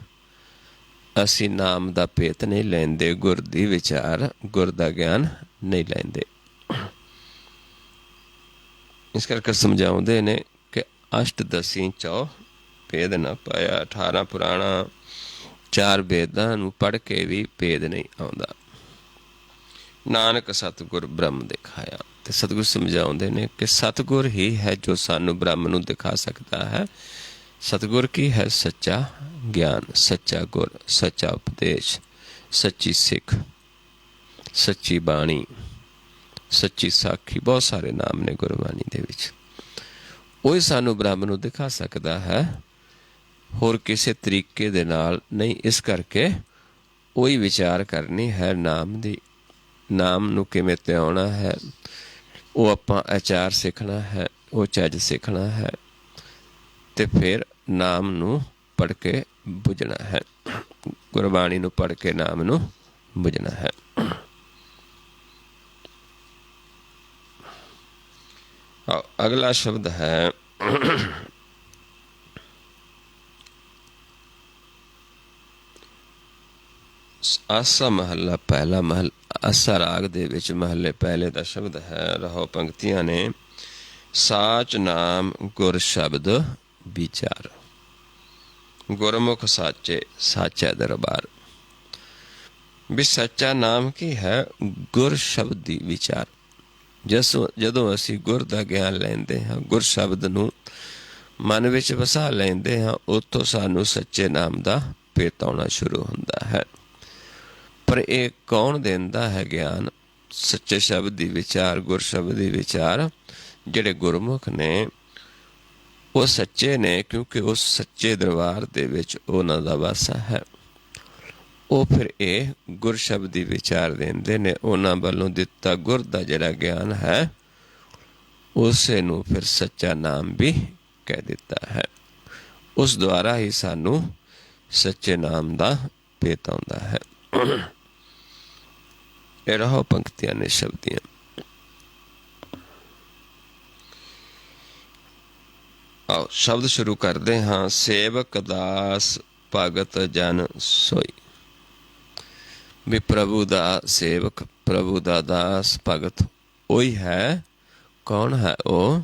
[SPEAKER 1] ਅਸੀਂ ਨਾਮ ਦਾ ਭੇਤ ਨਹੀਂ ਲੈਂਦੇ, ਗੁਰ ਦੀ ਵਿਚਾਰ, ਗੁਰ ਦਾ ਗਿਆਨ ਨਹੀਂ ਲੈਂਦੇ। ਇਸ ਕਰਕੇ ਸਮਝਾਉਂਦੇ ਨੇ ਕਿ ਅਸ਼ਟ ਦਸੀਂ ਚੌ ਭੇਦ ਨਾ ਪਾਇਆ। 18 ਪੁਰਾਣਾ, 4 ਵੇਦਾਂ ਨੂੰ ਪੜ੍ਹ ਕੇ ਵੀ ਭੇਦ ਨਹੀਂ ਆਉਂਦਾ। ਨਾਨਕ ਸਤਿਗੁਰ ਬ੍ਰਹਮ ਦਿਖਾਇਆ। ਤੇ ਸਤਿਗੁਰ ਸਮਝਾਉਂਦੇ ਨੇ ਕਿ ਸਤਿਗੁਰ ਹੀ ਹੈ ਜੋ ਸਾਨੂੰ ਬ੍ਰਹਮ ਨੂੰ ਦਿਖਾ ਸਕਦਾ ਹੈ। ਸਤਿਗੁਰ ਕੀ ਹੈ? ਸੱਚਾ ਗਿਆਨ, ਸੱਚਾ ਗੁਰ, ਸੱਚਾ ਉਪਦੇਸ਼, ਸੱਚੀ ਸਿੱਖ, ਸੱਚੀ ਬਾਣੀ, ਸੱਚੀ ਸਾਖੀ। ਬਹੁਤ ਸਾਰੇ ਨਾਮ ਨੇ ਗੁਰਬਾਣੀ ਦੇ ਵਿੱਚ। ਉਹੀ ਸਾਨੂੰ ਬ੍ਰਹਮ ਨੂੰ ਦਿਖਾ ਸਕਦਾ ਹੈ, ਹੋਰ ਕਿਸੇ ਤਰੀਕੇ ਦੇ ਨਾਲ ਨਹੀਂ। ਇਸ ਕਰਕੇ ਉਹੀ ਵਿਚਾਰ ਕਰਨੀ ਹੈ ਨਾਮ ਦੀ। ਨਾਮ ਨੂੰ ਕਿਵੇਂ ਧਿਆਉਣਾ ਹੈ, ਉਹ ਆਪਾਂ ਆਚਾਰ ਸਿੱਖਣਾ ਹੈ, ਉਹ ਚੱਜ ਸਿੱਖਣਾ ਹੈ, ਤੇ ਫਿਰ ਨਾਮ ਨੂੰ ਪੜ੍ਹ ਕੇ ਬੁੱਝਣਾ ਹੈ। ਗੁਰਬਾਣੀ ਨੂੰ ਪੜ੍ਹ ਕੇ ਨਾਮ ਨੂੰ ਬੁੱਝਣਾ ਹੈ। ਅਗਲਾ ਸ਼ਬਦ ਹੈ ਆਸਾ ਮਹੱਲਾ ਪਹਿਲਾ। ਆਸਾ ਰਾਗ ਦੇ ਵਿੱਚ ਮਹੱਲੇ ਪਹਿਲੇ ਦਾ ਸ਼ਬਦ ਹੈ। ਰਹੋ ਪੰਕਤੀਆਂ ਨੇ। ਸਾਚ ਨਾਮ ਗੁਰ ਸ਼ਬਦ ਵਿਚਾਰ, ਗੁਰਮੁਖ ਸਾਚੇ ਸਾਚਾ ਦਰਬਾਰ। ਵੀ ਸੱਚਾ ਨਾਮ ਕੀ ਹੈ? ਗੁਰ ਸ਼ਬਦ ਦੀ ਵਿਚਾਰ। ਜਦੋਂ ਅਸੀਂ ਗੁਰ ਦਾ ਗਿਆਨ ਲੈਂਦੇ ਹਾਂ, ਗੁਰ ਸ਼ਬਦ ਨੂੰ ਮਨ ਵਿੱਚ ਵਸਾ ਲੈਂਦੇ ਹਾਂ, ਉੱਥੋਂ ਸਾਨੂੰ ਸੱਚੇ ਨਾਮ ਦਾ ਭੇਤ ਆਉਣਾ ਸ਼ੁਰੂ ਹੁੰਦਾ ਹੈ। ਪਰ ਇਹ ਕੌਣ ਦਿੰਦਾ ਹੈ ਗਿਆਨ? ਸੱਚੇ ਸ਼ਬਦ ਦੀ ਵਿਚਾਰ, ਗੁਰ ਸ਼ਬਦ ਦੀ ਵਿਚਾਰ। ਜਿਹੜੇ ਗੁਰਮੁਖ ਨੇ ਉਹ ਸੱਚੇ ਨੇ, ਕਿਉਂਕਿ ਉਸ ਸੱਚੇ ਦਰਬਾਰ ਦੇ ਵਿੱਚ ਉਹਨਾਂ ਦਾ ਵਾਸਾ ਹੈ। ਉਹ ਫਿਰ ਇਹ ਗੁਰ ਸ਼ਬਦ ਦੀ ਵਿਚਾਰ ਦਿੰਦੇ ਨੇ। ਉਹਨਾਂ ਵੱਲੋਂ ਦਿੱਤਾ ਗੁਰ ਦਾ ਜਿਹੜਾ ਗਿਆਨ ਹੈ, ਉਸੇ ਨੂੰ ਫਿਰ ਸੱਚਾ ਨਾਮ ਵੀ ਕਹਿ ਦਿੱਤਾ ਹੈ। ਉਸ ਦੁਆਰਾ ਹੀ ਸਾਨੂੰ ਸੱਚੇ ਨਾਮ ਦਾ ਭੇਤ ਆਉਂਦਾ ਹੈ। ਇਹ ਰਹੋ ਪੰਕਤੀਆਂ ਨੇ ਸ਼ਬਦੀਆਂ। ਆਓ ਸ਼ਬਦ ਸ਼ੁਰੂ ਕਰਦੇ ਹਾਂ। ਸੇਵਕ ਦਾਸ ਭਗਤ ਜਨ ਸੋਈ। ਵੀ ਪ੍ਰਭੂ ਦਾ ਸੇਵਕ, ਪ੍ਰਭੂ ਦਾ ਦਾਸ, ਭਗਤ ਉਹੀ ਹੈ। ਕੌਣ ਹੈ ਉਹ?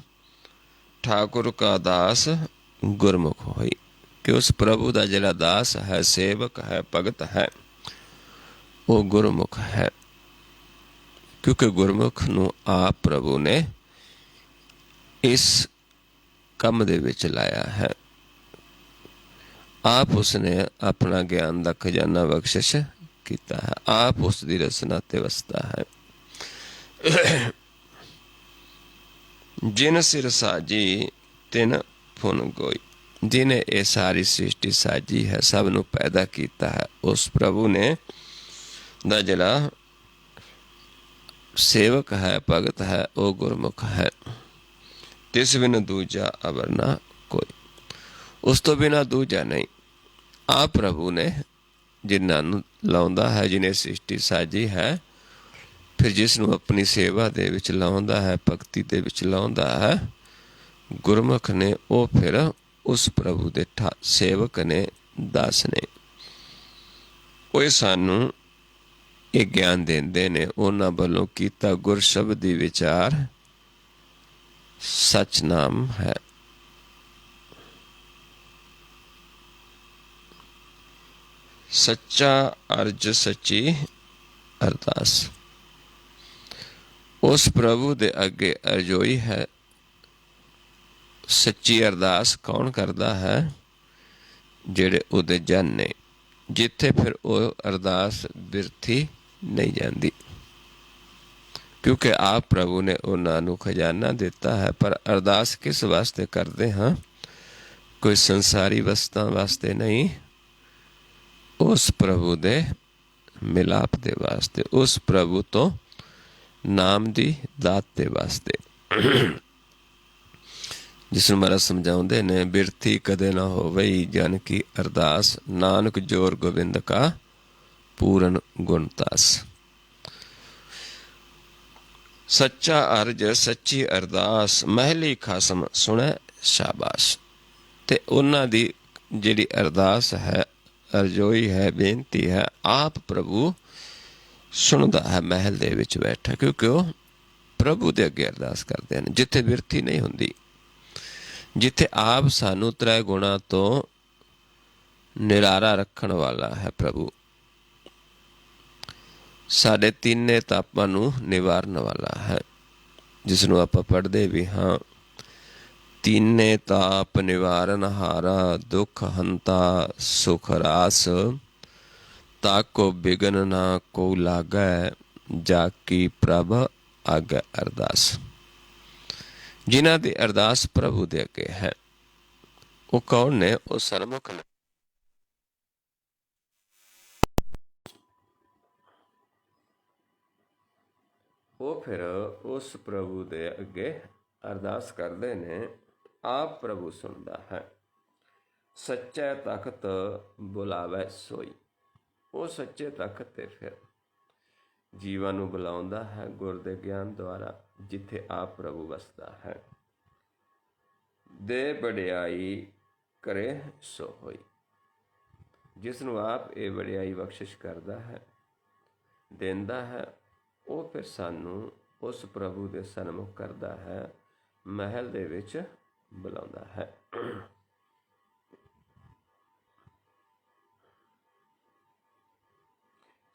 [SPEAKER 1] ਠਾਕੁਰ ਕਾ ਦਾਸ ਗੁਰਮੁਖ ਹੋਈ। ਕਿ ਉਸ ਪ੍ਰਭੂ ਦਾ ਜਿਹੜਾ ਦਾਸ ਹੈ, ਸੇਵਕ ਹੈ, ਭਗਤ ਹੈ, ਉਹ ਗੁਰਮੁਖ ਹੈ। ਕਿਉਂਕਿ ਗੁਰਮੁਖ ਨੂੰ ਆਪ ਪ੍ਰਭੂ ਨੇ ਇਸ ਕੰਮ ਦੇ ਵਿੱਚ ਲਾਇਆ ਹੈ। ਆਪ ਉਸਨੇ ਆਪਣਾ ਗਿਆਨ ਦਾ ਖਜ਼ਾਨਾ ਬਖਸ਼ਿਸ਼ ਕੀਤਾ ਹੈ। ਆਪ ਉਸ ਦੀ ਰਸਨਾ ਤੇ ਵਸਦਾ ਹੈ। ਜਿਨ ਸਿਰ ਸਾਜੀ ਤਿਨ ਫੁਨ ਗੋਈ। ਜਿਹਨੇ ਇਹ ਸਾਰੀ ਸ੍ਰਿਸ਼ਟੀ ਸਾਜੀ ਹੈ, ਸਭ ਨੂੰ ਪੈਦਾ ਕੀਤਾ ਹੈ, ਉਸ ਪ੍ਰਭੂ ਨੇ ਦਾ ਜਿਹੜਾ ਸੇਵਕ ਹੈ, ਭਗਤ ਹੈ, ਉਹ ਗੁਰਮੁਖ ਹੈ। ਤਿਸ ਬਿਨ ਦੂਜਾ ਅਵਰ ਨਾ ਕੋਈ। ਉਸ ਤੋਂ ਬਿਨਾਂ ਦੂਜਾ ਨਹੀਂ। ਆਪ ਪ੍ਰਭੂ ਨੇ ਜਿਨ੍ਹਾਂ ਨੂੰ ਲਾਉਂਦਾ ਹੈ, ਜਿਹਨੇ ਸ੍ਰਿਸ਼ਟੀ ਸਾਜੀ ਹੈ, ਫਿਰ ਜਿਸ ਨੂੰ ਆਪਣੀ ਸੇਵਾ ਦੇ ਵਿੱਚ ਲਾਉਂਦਾ ਹੈ, ਭਗਤੀ ਦੇ ਵਿੱਚ ਲਾਉਂਦਾ ਹੈ, ਗੁਰਮੁਖ ਨੇ, ਉਹ ਫਿਰ ਉਸ ਪ੍ਰਭੂ ਦੇ ਸੇਵਕ ਨੇ, ਦਾਸ ਨੇ। ਉਹ ਸਾਨੂੰ ਇਹ ਗਿਆਨ ਦਿੰਦੇ ਨੇ। ਉਹਨਾਂ ਵੱਲੋਂ ਕੀਤਾ ਗੁਰ ਸ਼ਬਦ ਦੀ ਵਿਚਾਰ ਸੱਚ ਨਾਮ ਹੈ। ਸੱਚਾ ਅਰਜ ਸੱਚੀ ਅਰਦਾਸ। ਉਸ ਪ੍ਰਭੂ ਦੇ ਅੱਗੇ ਅਰਜ਼ੋਈ ਹੈ। ਸੱਚੀ ਅਰਦਾਸ ਕੌਣ ਕਰਦਾ ਹੈ? ਜਿਹੜੇ ਉਹਦੇ ਜਨ ਨੇ। ਜਿੱਥੇ ਫਿਰ ਉਹ ਅਰਦਾਸ ਬਿਰਥੀ ਨਹੀਂ ਜਾਂਦੀ, ਕਿਉਂਕਿ ਆਪ ਪ੍ਰਭੂ ਨੇ ਉਹਨਾਂ ਨੂੰ ਖਜ਼ਾਨਾ ਦਿੱਤਾ ਹੈ। ਪਰ ਅਰਦਾਸ ਕਿਸ ਵਾਸਤੇ ਕਰਦੇ ਹਾਂ? ਕੋਈ ਸੰਸਾਰੀ ਵਸਤਾਂ ਵਾਸਤੇ ਨਹੀਂ, ਉਸ ਪ੍ਰਭੂ ਦੇ ਮਿਲਾਪ ਦੇ ਵਾਸਤੇ, ਉਸ ਪ੍ਰਭੂ ਤੋਂ ਨਾਮ ਦੀ ਦਾਤ ਦੇ ਵਾਸਤੇ। ਜਿਸ ਨੂੰ ਮਹਾਰਾਜ ਸਮਝਾਉਂਦੇ ਨੇ, ਬਿਰਥੀ ਕਦੇ ਨਾ ਹੋਵਈ ਜਨ ਕੀ ਅਰਦਾਸ, ਨਾਨਕ ਜੋਰ ਗੋਬਿੰਦ ਕਾ ਪੂਰਨ ਗੁਣਤਾਸ। ਸੱਚਾ ਅਰਜ ਸੱਚੀ ਅਰਦਾਸ, ਮਹਿਲੀ ਖਸਮ ਸੁਣੈ ਸ਼ਾਬਾਸ਼। ਤੇ ਉਹਨਾਂ ਦੀ ਜਿਹੜੀ ਅਰਦਾਸ ਹੈ, ਅਰਜ਼ੋਈ ਹੈ, ਬੇਨਤੀ ਹੈ, ਆਪ ਪ੍ਰਭੂ ਸੁਣਦਾ ਹੈ ਮਹਿਲ ਦੇ ਵਿੱਚ ਬੈਠਾ। ਕਿਉਂਕਿ ਉਹ ਪ੍ਰਭੂ ਦੇ ਅੱਗੇ ਅਰਦਾਸ ਕਰਦੇ ਹਨ, ਜਿੱਥੇ ਬਿਰਥੀ ਨਹੀਂ ਹੁੰਦੀ, ਜਿੱਥੇ ਆਪ ਸਾਨੂੰ ਤ੍ਰੈ ਗੁਣਾ ਤੋਂ ਨਿਰਾਰਾ ਰੱਖਣ ਵਾਲਾ ਹੈ ਪ੍ਰਭੂ। ਸਾਡੇ ਤਿੰਨੇ ਤਾਪਾਂ ਨੂੰ ਨਿਵਾਰਨ ਵਾਲਾ ਹੈ, ਜਿਸ ਨੂੰ ਆਪਾਂ ਪੜ੍ਹਦੇ ਵੀ ਹਾਂ। ਤੀਨੇ ਤਾਪ ਨਿਵਾਰਨ ਹਾਰਾ, ਦੁੱਖ ਹੰਤਾ ਸੁਖ ਰਾਸ, ਤਾਕੋ ਬਿਗਨ ਨਾ ਕੋ ਲਾਗੈ, ਜਾ ਕੀ ਪ੍ਰਭ ਆਗੈ ਅਰਦਾਸ। ਜਿਨ੍ਹਾਂ ਦੀ ਅਰਦਾਸ ਪ੍ਰਭੂ ਦੇ ਅੱਗੇ ਹੈ, ਉਹ ਕੌਣ ਨੇ? ਉਹ ਸਰਮੁਖ ਨੇ। ਉਹ ਫਿਰ ਉਸ ਪ੍ਰਭੂ ਦੇ ਅੱਗੇ ਅਰਦਾਸ ਕਰਦੇ ਨੇ। ਆਪ ਪ੍ਰਭੂ ਸੁਣਦਾ ਹੈ। ਸੱਚੇ ਤਖਤ ਬੁਲਾਵੇ ਸੋਈ। ਉਹ ਸੱਚੇ ਤਖਤ ਤੇ ਫਿਰ ਜੀਵਾਂ ਨੂੰ ਬੁਲਾਉਂਦਾ ਹੈ ਗੁਰ ਦੇ ਗਿਆਨ ਦੁਆਰਾ, ਜਿੱਥੇ ਆਪ ਪ੍ਰਭੂ ਵਸਦਾ ਹੈ। ਦੇ ਵਡਿਆਈ ਕਰੇ ਸੋ ਹੋਈ। ਜਿਸ ਨੂੰ ਆਪ ਇਹ ਵਡਿਆਈ ਬਖਸ਼ਿਸ਼ ਕਰਦਾ ਹੈ, ਦਿੰਦਾ ਹੈ, ਉਹ ਫਿਰ ਸਾਨੂੰ ਉਸ ਪ੍ਰਭੂ ਦੇ ਸਨਮੁਖ ਕਰਦਾ ਹੈ, ਮਹਿਲ ਦੇ ਵਿੱਚ ਬੁਲਾਉਂਦਾ ਹੈ।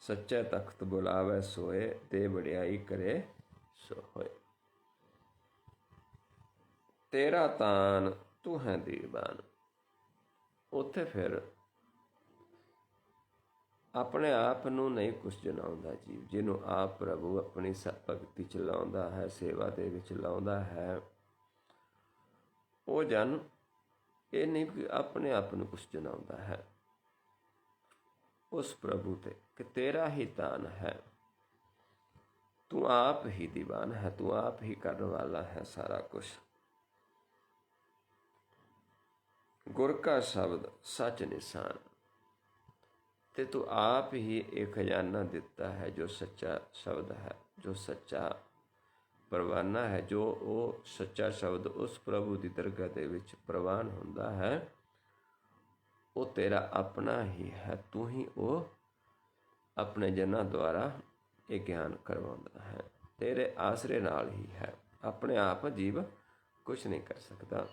[SPEAKER 1] ਸੱਚੇ ਤਖਤ ਬੁਲਾਵੇ ਸੋਏ, ਤੇ ਵਡਿਆਈ ਕਰੇ ਸੋ ਹੋਏ। ਤੇਰਾ ਤਾਨ ਤੂੰ ਹੈ ਦੀਵਾਨ। ਉੱਥੇ ਫਿਰ ਆਪਣੇ ਆਪ ਨੂੰ ਨਹੀਂ ਕੁਛ ਜਨਾਉਂਦਾ ਜੀਵ। ਜਿਹਨੂੰ ਆਪ ਪ੍ਰਭੂ ਆਪਣੀ ਭਗਤੀ ਚ ਲਾਉਂਦਾ ਹੈ, ਸੇਵਾ ਦੇ ਵਿੱਚ ਲਾਉਂਦਾ ਹੈ, ਉਹ ਜਨ ਇਹ ਨਹੀਂ ਕਿ ਆਪਣੇ ਆਪ ਨੂੰ ਕੁਛ ਜਨਾਉਂਦਾ ਹੈ ਉਸ ਪ੍ਰਭੂ ਤੇ, ਕਿ ਤੇਰਾ ਹੀ ਤਾਨ ਹੈ, ਤੂੰ ਆਪ ਹੀ ਦੀਵਾਨ ਹੈ, ਤੂੰ ਆਪ ਹੀ ਕਰਨ ਵਾਲਾ ਹੈ ਸਾਰਾ ਕੁਛ। ਗੁਰ ਕਾ ਸ਼ਬਦ ਸੱਚ ਨਿਸ਼ਾਨ। ਤੇ ਤੂੰ ਆਪ ਹੀ ਇਹ ਖਜ਼ਾਨਾ ਦਿੱਤਾ ਹੈ ਜੋ ਸੱਚਾ ਸ਼ਬਦ ਹੈ, ਜੋ ਸੱਚਾ ਪ੍ਰਵਾਨਾ ਹੈ, ਜੋ ਉਹ ਸੱਚਾ ਸ਼ਬਦ ਉਸ ਪ੍ਰਭੂ ਦੀ ਦਰਗਾਹ ਦੇ ਵਿੱਚ ਪ੍ਰਵਾਨ ਹੁੰਦਾ ਹੈ, ਉਹ ਤੇਰਾ ਆਪਣਾ ਹੀ ਹੈ। ਤੂੰ ਹੀ ਉਹ ਆਪਣੇ ਜਨਾਂ ਦੁਆਰਾ ਇਹ ਗਿਆਨ ਕਰਵਾਉਂਦਾ ਹੈ, ਤੇਰੇ ਆਸਰੇ ਨਾਲ ਹੀ ਹੈ। ਆਪਣੇ ਆਪ ਜੀਵ ਕੁਛ ਨਹੀਂ ਕਰ ਸਕਦਾ।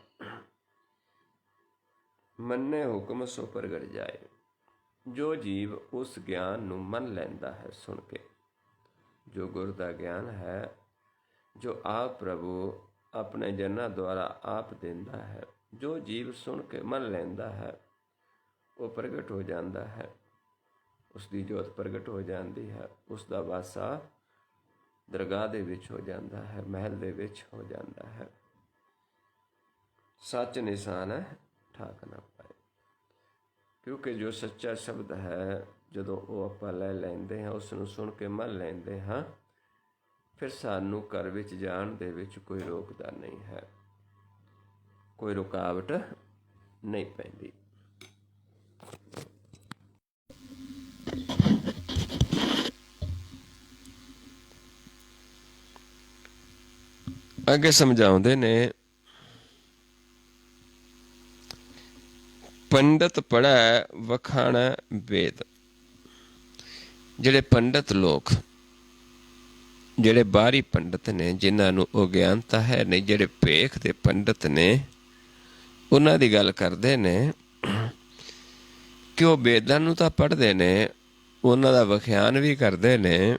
[SPEAKER 1] ਮੰਨੇ ਹੁਕਮ ਸੋ ਪ੍ਰਗਟ ਜਾਏ। ਜੋ ਜੀਵ ਉਸ ਗਿਆਨ ਨੂੰ ਮੰਨ ਲੈਂਦਾ ਹੈ ਸੁਣ ਕੇ, ਜੋ ਗੁਰ ਦਾ ਗਿਆਨ ਹੈ, ਜੋ ਆਪ ਪ੍ਰਭੂ ਆਪਣੇ ਜਨਾਂ ਦੁਆਰਾ ਆਪ ਦਿੰਦਾ ਹੈ, ਜੋ ਜੀਵ ਸੁਣ ਕੇ ਮੰਨ ਲੈਂਦਾ ਹੈ, ਉਹ ਪ੍ਰਗਟ ਹੋ ਜਾਂਦਾ ਹੈ। ਉਸ ਦੀ ਜੋਤ ਪ੍ਰਗਟ ਹੋ ਜਾਂਦੀ ਹੈ, ਉਸ ਦਾ ਵਾਸਾ ਦਰਗਾਹ ਦੇ ਵਿੱਚ ਹੋ ਜਾਂਦਾ ਹੈ, ਮਹਿਲ ਦੇ ਵਿੱਚ ਹੋ ਜਾਂਦਾ ਹੈ। ਸੱਚ ਨਿਸ਼ਾਨ ਹੈ ਠਾਕ ਨਾ ਪਾਏ। ਕਿਉਂਕਿ ਜੋ ਸੱਚਾ ਸ਼ਬਦ ਹੈ, ਜਦੋਂ ਉਹ ਆਪਾਂ ਲੈ ਲੈਂਦੇ ਹਾਂ, ਉਸ ਨੂੰ ਸੁਣ ਕੇ ਮੰਨ ਲੈਂਦੇ ਹਾਂ, ਫਿਰ ਸਾਨੂੰ ਘਰ ਵਿੱਚ ਜਾਣ ਦੇ ਵਿੱਚ ਕੋਈ ਰੋਕਦਾ ਨਹੀਂ ਹੈ, ਕੋਈ ਰੁਕਾਵਟ ਨਹੀਂ ਪੈਂਦੀ। ਅੱਗੇ ਸਮਝਾਉਂਦੇ ਨੇ, ਪੰਡਤ ਪੜ੍ਹੈ ਵਖਾਣੈ ਵੇਦ। ਜਿਹੜੇ ਪੰਡਤ ਲੋਕ, ਜਿਹੜੇ ਬਾਹਰੀ ਪੰਡਤ ਨੇ, ਜਿਨ੍ਹਾਂ ਨੂੰ ਅਗਿਆਨਤਾ ਹੈ ਨਹੀਂ, ਜਿਹੜੇ ਭੇਖ ਦੇ ਪੰਡਤ ਨੇ, ਉਹਨਾਂ ਦੀ ਗੱਲ ਕਰਦੇ ਨੇ ਕਿ ਉਹ ਵੇਦਾਂ ਨੂੰ ਤਾਂ ਪੜ੍ਹਦੇ ਨੇ, ਉਹਨਾਂ ਦਾ ਵਿਖਿਆਨ ਵੀ ਕਰਦੇ ਨੇ,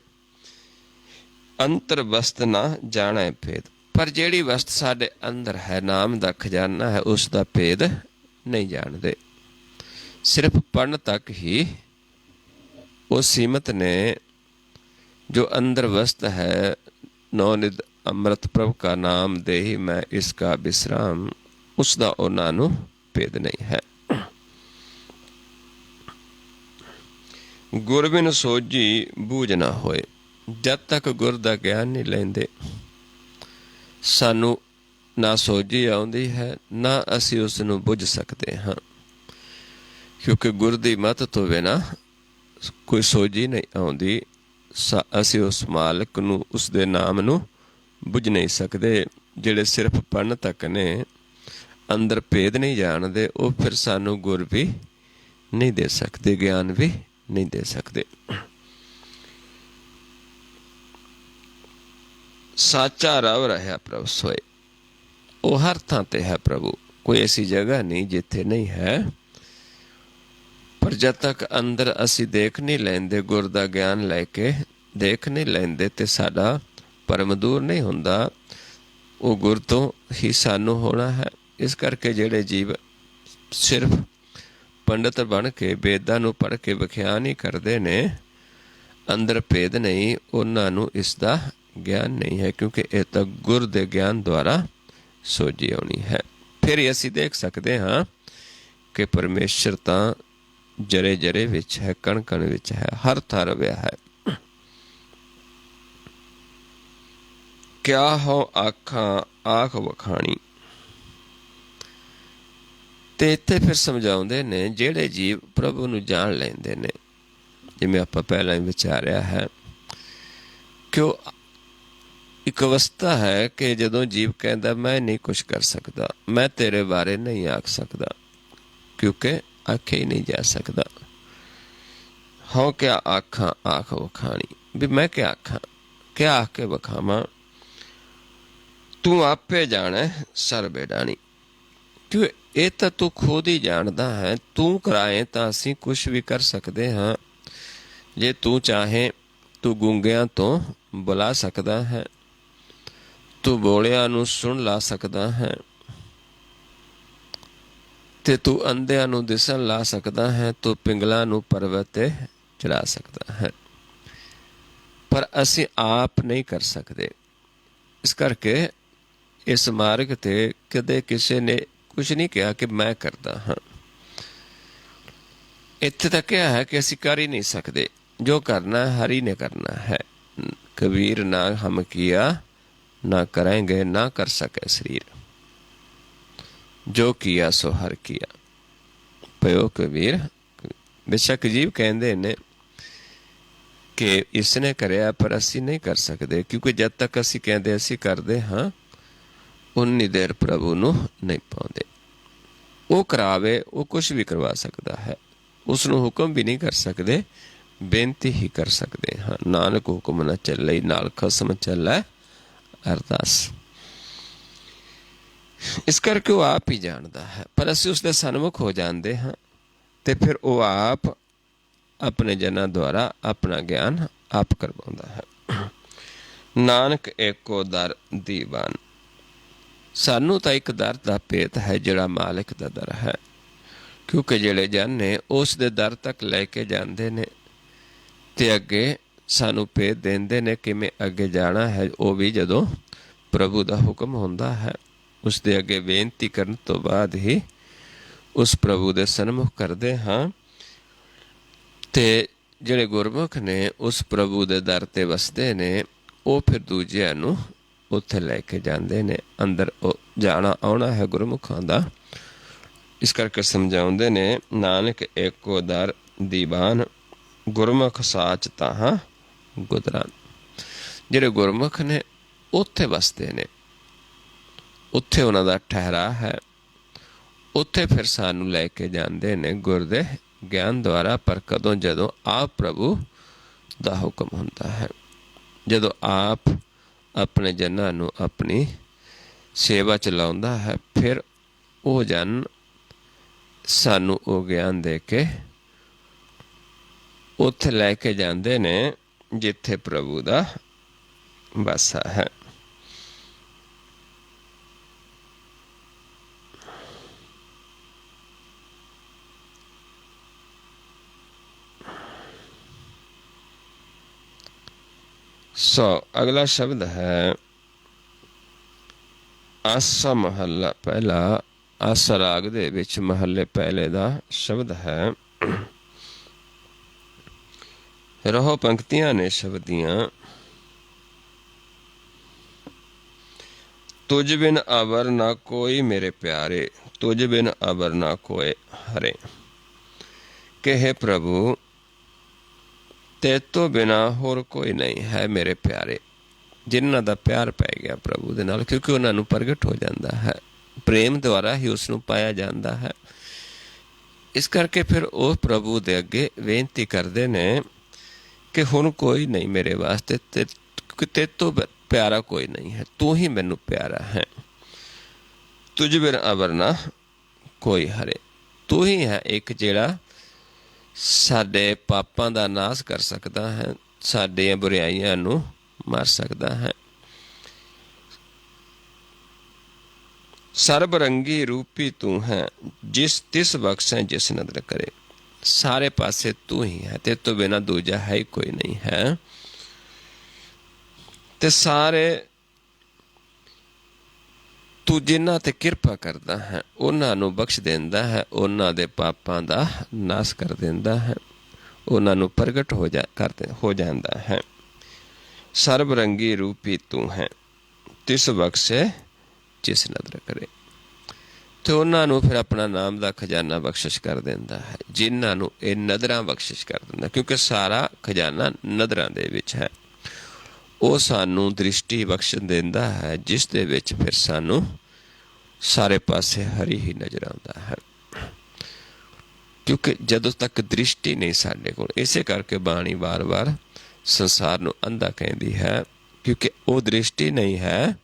[SPEAKER 1] ਅੰਤਰ ਵਸਤ ਨਾ ਜਾਣੈ ਭੇਦ। ਪਰ ਜਿਹੜੀ ਵਸਤ ਸਾਡੇ ਅੰਦਰ ਹੈ, ਨਾਮ ਦਾ ਖਜ਼ਾਨਾ ਹੈ, ਉਸ ਦਾ ਭੇਦ ਨਹੀਂ ਜਾਣਦੇ। ਸਿਰਫ ਪੜ੍ਹਨ ਤੱਕ ਹੀ ਉਹ ਸੀਮਤ ਨੇ। ਜੋ ਅੰਦਰ ਵਸਤ ਹੈ, ਨੌ ਨਿਧ ਅੰਮ੍ਰਿਤ ਪ੍ਰਭ ਕਾ ਨਾਮ ਦੇਹੀ ਮੈਂ ਇਸਕਾ ਵਿਸਰਾਮ, ਉਸ ਦਾ ਉਹਨਾਂ ਨੂੰ ਭੇਦ ਨਹੀਂ ਹੈ। ਗੁਰ ਬਿਨ ਸੋਝੀ ਬੂਝ ਨਾ ਹੋਏ। ਜਦ ਤੱਕ ਗੁਰ ਦਾ ਗਿਆਨ ਨਹੀਂ ਲੈਂਦੇ, ਸਾਨੂੰ ਨਾ ਸੋਝੀ ਆਉਂਦੀ ਹੈ, ਨਾ ਅਸੀਂ ਉਸ ਨੂੰ ਬੁੱਝ ਸਕਦੇ ਹਾਂ। ਕਿਉਂਕਿ ਗੁਰ ਦੀ ਮੱਤ ਤੋਂ ਬਿਨਾਂ ਕੋਈ ਸੋਝੀ ਨਹੀਂ ਆਉਂਦੀ। ਅਸੀਂ ਉਸ ਮਾਲਕ ਨੂੰ, ਉਸ ਦੇ ਨਾਮ ਨੂੰ ਬੁੱਝ ਨਹੀਂ ਸਕਦੇ। ਜਿਹੜੇ ਸਿਰਫ ਪੜ੍ਹਨ ਤੱਕ ਨੇ, ਅੰਦਰ ਭੇਦ ਨਹੀਂ ਜਾਣਦੇ, ਉਹ ਫਿਰ ਸਾਨੂੰ ਗੁਰ ਵੀ ਨਹੀਂ ਦੇ ਸਕਦੇ, ਗਿਆਨ ਵੀ ਨਹੀਂ ਦੇ ਸਕਦੇ। ਸਾਚਾ ਰਵ ਰਿਹਾ ਪ੍ਰਭ ਸੋਏ। ਉਹ ਹਰ ਥਾਂ ਤੇ ਹੈ ਪ੍ਰਭੂ, ਕੋਈ ਐਸੀ ਜਗ੍ਹਾ ਨਹੀਂ ਜਿੱਥੇ ਨਹੀਂ ਹੈ। ਪਰ ਜਦ ਤੱਕ ਅੰਦਰ ਅਸੀਂ ਦੇਖ ਨਹੀਂ ਲੈਂਦੇ, ਗੁਰ ਦਾ ਗਿਆਨ ਲੈ ਕੇ ਦੇਖ ਨਹੀਂ ਲੈਂਦੇ, ਤੇ ਸਾਡਾ ਭਰਮ ਦੂਰ ਨਹੀਂ ਹੁੰਦਾ। ਉਹ ਗੁਰ ਤੋਂ ਹੀ ਸਾਨੂੰ ਹੋਣਾ ਹੈ। ਇਸ ਕਰਕੇ ਜਿਹੜੇ ਜੀਵ ਸਿਰਫ ਪੰਡਤ ਬਣ ਕੇ ਵੇਦਾਂ ਨੂੰ ਪੜ੍ਹ ਕੇ ਵਿਖਿਆਨ ਹੀ ਕਰਦੇ ਨੇ, ਅੰਦਰ ਭੇਦ ਨਹੀਂ, ਉਹਨਾਂ ਨੂੰ ਇਸ ਦਾ ਗਿਆਨ ਨਹੀਂ ਹੈ। ਕਿਉਂਕਿ ਇਹ ਤਾਂ ਗੁਰ ਦੇ ਗਿਆਨ ਦੁਆਰਾ ਸੋਝੀ ਆਉਣੀ ਹੈ। ਫਿਰ ਹੀ ਅਸੀਂ ਦੇਖ ਸਕਦੇ ਹਾਂ ਕਿ ਪਰਮੇਸ਼ਰ ਤਾਂ ਜਰੇ ਜਰੇ ਵਿੱਚ ਹੈ, ਕਣ ਕਣ ਵਿੱਚ ਹੈ, ਹਰ ਥਾਂ ਰਵਿਆ ਹੈ। ਕਿਆ ਹੋ ਆਖਾਂ ਆਖ ਵਖਾਣੀ। ਤੇ ਇੱਥੇ ਫਿਰ ਸਮਝਾਉਂਦੇ ਨੇ, ਜਿਹੜੇ ਜੀਵ ਪ੍ਰਭੂ ਨੂੰ ਜਾਣ ਲੈਂਦੇ ਨੇ, ਜਿਵੇਂ ਆਪਾਂ ਪਹਿਲਾਂ ਹੀ ਵਿਚਾਰਿਆ ਹੈ, ਕਿ ਉਹ ਇੱਕ ਅਵਸਥਾ ਹੈ ਕਿ ਜਦੋਂ ਜੀਵ ਕਹਿੰਦਾ ਮੈਂ ਨਹੀਂ ਕੁਛ ਕਰ ਸਕਦਾ, ਮੈਂ ਤੇਰੇ ਬਾਰੇ ਨਹੀਂ ਆਖ ਸਕਦਾ, ਕਿਉਂਕਿ ਆਖੇ ਹੀ ਨਹੀਂ ਜਾ ਸਕਦਾ। ਹਾਂ ਕਿਆ ਆਖਾਂ ਆਖ ਵਖਾਣੀ, ਵੀ ਮੈਂ ਕਿਆ ਆਖਾਂ। क्या आख के बखावां, तू आपे जाने सर्बे डाणी। क्यों ਇਹ ਤਾਂ ਤੂੰ ਖੁਦ ਹੀ ਜਾਣਦਾ ਹੈ। ਤੂੰ ਕਰਾਏ ਤਾਂ ਅਸੀਂ ਕੁਛ ਵੀ ਕਰ ਸਕਦੇ ਹਾਂ। ਜੇ ਤੂੰ ਚਾਹੇ ਤੂੰ ਗੂੰਗਿਆਂ ਤੋਂ ਬੁਲਾ ਸਕਦਾ ਹੈ, ਤੂੰ ਬੋਲਿਆਂ ਨੂੰ ਸੁਣ ਲਾ ਸਕਦਾ ਹੈ, ਤੇ ਤੂੰ ਅੰਧਿਆਂ ਨੂੰ ਦਿਸਣ ਲਾ ਸਕਦਾ ਹੈ, ਤੂੰ ਪਿੰਗਲਾਂ ਨੂੰ ਪਰਬਤ ਤੇ ਚੜਾ ਸਕਦਾ ਹੈ। ਪਰ ਅਸੀਂ ਆਪ ਨਹੀਂ ਕਰ ਸਕਦੇ। ਇਸ ਕਰਕੇ ਇਸ ਮਾਰਗ ਤੇ ਕਦੇ ਕਿਸੇ ਨੇ ਕੁਛ ਨਹੀਂ ਕਿਹਾ ਕਿ ਮੈਂ ਕਰਦਾ ਹਾਂ। ਇੱਥੇ ਤੱਕ ਕਿਹਾ ਹੈ ਕਿ ਅਸੀਂ ਕਰ ਹੀ ਨਹੀਂ ਸਕਦੇ। ਜੋ ਕਰਨਾ ਹਰੀ ਨੇ ਕਰਨਾ ਹੈ। ਕਬੀਰ ਨਾ ਹਮ ਕੀਆ ਨਾ ਕरेंगे ਨਾ ਕਰ ਸਕੇ ਸਰੀਰ, ਜੋ ਕੀਆ ਸੋ ਹਰ ਕੀਆ। ਪਇਓ ਕਬੀਰ। ਬੇਸ਼ੱਕ ਜੀਵ ਕਹਿੰਦੇ ਨੇ ਕਿ ਇਸਨੇ ਕਰਿਆ, ਪਰ ਅਸੀਂ ਨਹੀਂ ਕਰ ਸਕਦੇ, ਕਿਉਂਕਿ ਜਦ ਤੱਕ ਅਸੀਂ ਕਹਿੰਦੇ ਅਸੀਂ ਕਰਦੇ ਹਾਂ ਉਨੀ ਦੇਰ ਪ੍ਰਭੂ ਨੂੰ ਨਹੀਂ ਪਾਉਂਦੇ। ਉਹ ਕਰਾਵੇ, ਉਹ ਕੁਛ ਵੀ ਕਰਵਾ ਸਕਦਾ ਹੈ। ਉਸ ਨੂੰ ਹੁਕਮ ਵੀ ਨਹੀਂ ਕਰ ਸਕਦੇ, ਬੇਨਤੀ ਹੀ ਕਰ ਸਕਦੇ ਹਾਂ। ਨਾਨਕ ਹੁਕਮ ਨਾ ਚੱਲੇ, ਨਾਲ ਖਸਮ ਚੱਲੇ ਅਰਦਾਸ। ਇਸ ਕਰਕੇ ਉਹ ਆਪ ਹੀ ਜਾਣਦਾ ਹੈ, ਪਰ ਅਸੀਂ ਉਸਦੇ ਸਨਮੁਖ ਹੋ ਜਾਂਦੇ ਹਾਂ ਤੇ ਫਿਰ ਉਹ ਆਪ ਆਪਣੇ ਜਨਾਂ ਦੁਆਰਾ ਆਪਣਾ ਗਿਆਨ ਆਪ ਕਰਵਾਉਂਦਾ ਹੈ। ਨਾਨਕ ਏਕੋ ਦਰ ਦੀਵਾਨ। ਸਾਨੂੰ ਤਾਂ ਇੱਕ ਦਰ ਦਾ ਭੇਤ ਹੈ, ਜਿਹੜਾ ਮਾਲਿਕ ਦਾ ਦਰ ਹੈ। ਕਿਉਂਕਿ ਜਿਹੜੇ ਜਨ ਨੇ ਉਸ ਦੇ ਦਰ ਤੱਕ ਲੈ ਕੇ ਜਾਂਦੇ ਨੇ ਤੇ ਅੱਗੇ ਸਾਨੂੰ ਭੇਤ ਦਿੰਦੇ ਨੇ ਕਿਵੇਂ ਅੱਗੇ ਜਾਣਾ ਹੈ। ਉਹ ਵੀ ਜਦੋਂ ਪ੍ਰਭੂ ਦਾ ਹੁਕਮ ਹੁੰਦਾ ਹੈ, ਉਸ ਦੇ ਅੱਗੇ ਬੇਨਤੀ ਕਰਨ ਤੋਂ ਬਾਅਦ ਹੀ ਉਸ ਪ੍ਰਭੂ ਦੇ ਸਨਮੁਖ ਕਰਦੇ ਹਾਂ। ਤੇ ਜਿਹੜੇ ਗੁਰਮੁਖ ਨੇ ਉਸ ਪ੍ਰਭੂ ਦੇ ਦਰ ਤੇ ਵਸਦੇ ਨੇ, ਉਹ ਫਿਰ ਦੂਜਿਆਂ ਨੂੰ ਉੱਥੇ ਲੈ ਕੇ ਜਾਂਦੇ ਨੇ। ਅੰਦਰ ਉਹ ਜਾਣਾ ਆਉਣਾ ਹੈ ਗੁਰਮੁਖਾਂ ਦਾ। ਇਸ ਕਰਕੇ ਸਮਝਾਉਂਦੇ ਨੇ, ਨਾਨਕ ਏਕੋ ਦਰ ਦੀਵਾਨ, ਗੁਰਮੁਖ ਸਾਚ ਤਾਹਾਂ ਗੁਦਰਾਨ। ਜਿਹੜੇ ਗੁਰਮੁਖ ਨੇ ਉੱਥੇ ਵਸਦੇ ਨੇ, ਉੱਥੇ ਉਹਨਾਂ ਦਾ ਠਹਿਰਾ ਹੈ। ਉੱਥੇ ਫਿਰ ਸਾਨੂੰ ਲੈ ਕੇ ਜਾਂਦੇ ਨੇ ਗੁਰ ਦੇ ਗਿਆਨ ਦੁਆਰਾ। ਪਰ ਕਦੋਂ? ਜਦੋਂ ਆਪ ਪ੍ਰਭੂ ਦਾ ਹੁਕਮ ਹੁੰਦਾ ਹੈ, ਜਦੋਂ ਆਪ ਆਪਣੇ ਜਨਾਂ ਨੂੰ ਆਪਣੀ ਸੇਵਾ ਚ ਲਾਉਂਦਾ ਹੈ, ਫਿਰ ਉਹ ਜਨ ਸਾਨੂੰ ਉਹ ਗਿਆਨ ਦੇ ਕੇ ਉੱਥੇ ਲੈ ਕੇ ਜਾਂਦੇ ਨੇ ਜਿੱਥੇ ਪ੍ਰਭੂ ਦਾ ਵਾਸਾ ਹੈ। ਸੋ ਅਗਲਾ ਸ਼ਬਦ ਹੈ ਆਸਾ ਮਹੱਲਾ ਪਹਿਲਾ। ਆਸਾ ਰਾਗ ਦੇ ਵਿੱਚ ਮਹੱਲੇ ਪਹਿਲੇ ਦਾ ਸ਼ਬਦ ਹੈ। ਰਹੋ ਪੰਕਤੀਆਂ ਨੇ ਸ਼ਬਦ ਦੀਆਂ। ਤੁਝ ਬਿਨ ਅਵਰ ਨਾ ਕੋਈ ਮੇਰੇ ਪਿਆਰੇ, ਤੁਝ ਬਿਨ ਅਵਰ ਨਾ ਕੋਏ ਹਰੇ। ਕਹੇ ਪ੍ਰਭੂ ਤੇ ਤੋਂ ਬਿਨਾ ਹੋਰ ਕੋਈ ਨਹੀਂ ਹੈ ਮੇਰੇ ਪਿਆਰੇ। ਜਿਨ੍ਹਾਂ ਦਾ ਪਿਆਰ ਪੈ ਗਿਆ ਪ੍ਰਭੂ ਦੇ ਨਾਲ, ਕਿਉਂਕਿ ਉਹਨਾਂ ਨੂੰ ਪ੍ਰਗਟ ਹੋ ਜਾਂਦਾ ਹੈ, ਪ੍ਰੇਮ ਦੁਆਰਾ ਹੀ ਉਸ ਨੂੰ ਪਾਇਆ ਜਾਂਦਾ ਹੈ। ਇਸ ਕਰਕੇ ਫਿਰ ਉਹ ਪ੍ਰਭੂ ਦੇ ਅੱਗੇ ਬੇਨਤੀ ਕਰਦੇ ਨੇ ਕਿ ਹੁਣ ਕੋਈ ਨਹੀਂ ਮੇਰੇ ਵਾਸਤੇ, ਤੇ ਤੋਂ ਪਿਆਰਾ ਕੋਈ ਨਹੀਂ ਹੈ, ਤੂੰ ਹੀ ਮੈਨੂੰ ਪਿਆਰਾ ਹੈ। ਤੁਝ ਬਿਨ ਅਵਰ ਨਾ ਕੋਈ ਹਰੇ। ਤੂੰ ਹੀ ਹੈ ਇੱਕ ਜਿਹੜਾ ਸਾਡੇ ਪਾਪਾਂ ਦਾ ਨਾਸ਼ ਕਰ ਸਕਦਾ ਹੈ, ਸਾਡੀਆਂ ਬੁਰਾਈਆਂ ਨੂੰ ਮਾਰ ਸਕਦਾ ਹੈ। ਸਰਬ ਰੰਗੀ ਰੂਪੀ ਤੂੰ ਹੈ, ਜਿਸ ਤਿਸ ਬਖਸ਼ੈ ਜਿਸ ਨਦਰ ਕਰੇ। ਸਾਰੇ ਪਾਸੇ ਤੂੰ ਹੀ ਹੈ, ਤੇ ਤੋਂ ਬਿਨਾਂ ਦੂਜਾ ਹੈ ਹੀ ਕੋਈ ਨਹੀਂ ਹੈ। ਤੇ ਸਾਰੇ ਤੂੰ ਜਿਨ੍ਹਾਂ ਤੇ ਕਿਰਪਾ ਕਰਦਾ ਹੈ ਉਹਨਾਂ ਨੂੰ ਬਖਸ਼ ਦਿੰਦਾ ਹੈ, ਉਹਨਾਂ ਦੇ ਪਾਪਾਂ ਦਾ ਨਾਸ਼ ਕਰ ਦਿੰਦਾ ਹੈ, ਉਹਨਾਂ ਨੂੰ ਪ੍ਰਗਟ ਹੋ ਜਾਂਦਾ ਹੈ। ਸਰਬ ਰੰਗੀ ਰੂਪੀ ਤੂੰ ਹੈ, ਤਿਸ ਬਖਸ਼ੇ ਜਿਸ ਨਦਰ ਕਰੇ। ਤੇ ਉਹਨਾਂ ਨੂੰ ਫਿਰ ਆਪਣਾ ਨਾਮ ਦਾ ਖਜ਼ਾਨਾ ਬਖਸ਼ਿਸ਼ ਕਰ ਦਿੰਦਾ ਹੈ, ਜਿਨ੍ਹਾਂ ਨੂੰ ਇਹ ਨਦਰਾਂ ਬਖਸ਼ਿਸ਼ ਕਰ ਦਿੰਦਾ, ਕਿਉਂਕਿ ਸਾਰਾ ਖਜ਼ਾਨਾ ਨਦਰਾਂ ਦੇ ਵਿੱਚ ਹੈ। ਉਹ ਸਾਨੂੰ ਦ੍ਰਿਸ਼ਟੀ ਬਖਸ਼ ਦਿੰਦਾ ਹੈ, ਜਿਸ ਦੇ ਵਿੱਚ ਫਿਰ ਸਾਨੂੰ ਸਾਰੇ ਪਾਸੇ ਹਰੀ ਹੀ ਨਜ਼ਰ ਆਉਂਦਾ ਹੈ। ਕਿਉਂਕਿ ਜਦੋਂ ਤੱਕ ਦ੍ਰਿਸ਼ਟੀ ਨਹੀਂ ਸਾਡੇ ਕੋਲ, ਇਸੇ ਕਰਕੇ ਬਾਣੀ ਵਾਰ-ਵਾਰ ਸੰਸਾਰ ਨੂੰ ਅੰਧਾ ਕਹਿੰਦੀ ਹੈ ਕਿਉਂਕਿ ਉਹ ਦ੍ਰਿਸ਼ਟੀ ਨਹੀਂ ਹੈ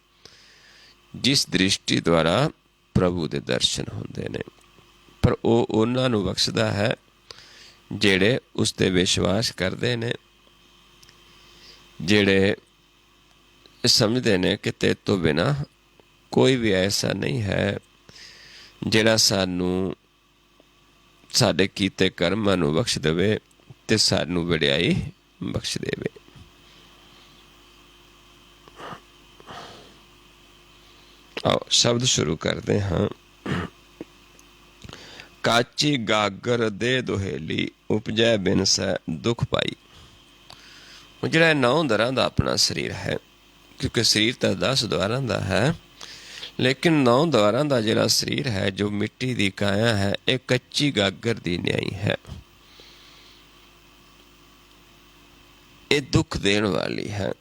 [SPEAKER 1] ਜਿਸ ਦ੍ਰਿਸ਼ਟੀ ਦੁਆਰਾ ਪ੍ਰਭੂ ਦੇ ਦਰਸ਼ਨ ਹੁੰਦੇ ਨੇ, ਪਰ ਉਹ ਉਹਨਾਂ ਨੂੰ ਬਖਸ਼ਦਾ ਹੈ ਜਿਹੜੇ ਉਸ 'ਤੇ ਵਿਸ਼ਵਾਸ ਕਰਦੇ ਨੇ, ਜਿਹੜੇ ਸਮਝਦੇ ਨੇ ਕਿ ਤੇਰੇ ਤੋਂ ਬਿਨਾਂ ਕੋਈ ਵੀ ਐਸਾ ਨਹੀਂ ਹੈ ਜਿਹੜਾ ਸਾਨੂੰ ਸਾਡੇ ਕੀਤੇ ਕਰਮਾਂ ਨੂੰ ਬਖਸ਼ ਦੇਵੇ ਅਤੇ ਸਾਨੂੰ ਵਡਿਆਈ ਬਖਸ਼ ਦੇਵੇ। ਆਓ ਸ਼ਬਦ ਸ਼ੁਰੂ ਕਰਦੇ ਹਾਂ। ਕਾਚੀ ਗਾਗਰ ਦੇ ਦੁਹੇਲੀ, ਉਪਜੈ ਬਿਨਸੈ ਦੁੱਖ ਪਾਈ। ਉਹ ਜਿਹੜਾ 9 ਦਰਾਂ ਦਾ ਆਪਣਾ ਸਰੀਰ ਹੈ, ਕਿਉਂਕਿ ਸਰੀਰ ਤਾਂ 10 ਦੁਆਰਾਂ ਦਾ ਹੈ, ਲੇਕਿਨ 9 ਦੁਆਰਾਂ ਦਾ ਜਿਹੜਾ ਸਰੀਰ ਹੈ, ਜੋ ਮਿੱਟੀ ਦੀ ਕਾਇਆ ਹੈ, ਇਹ ਕੱਚੀ ਗਾਗਰ ਦੀ ਨਿਆਈ ਹੈ। ਇਹ ਦੁੱਖ ਦੇਣ ਵਾਲੀ ਹੈ,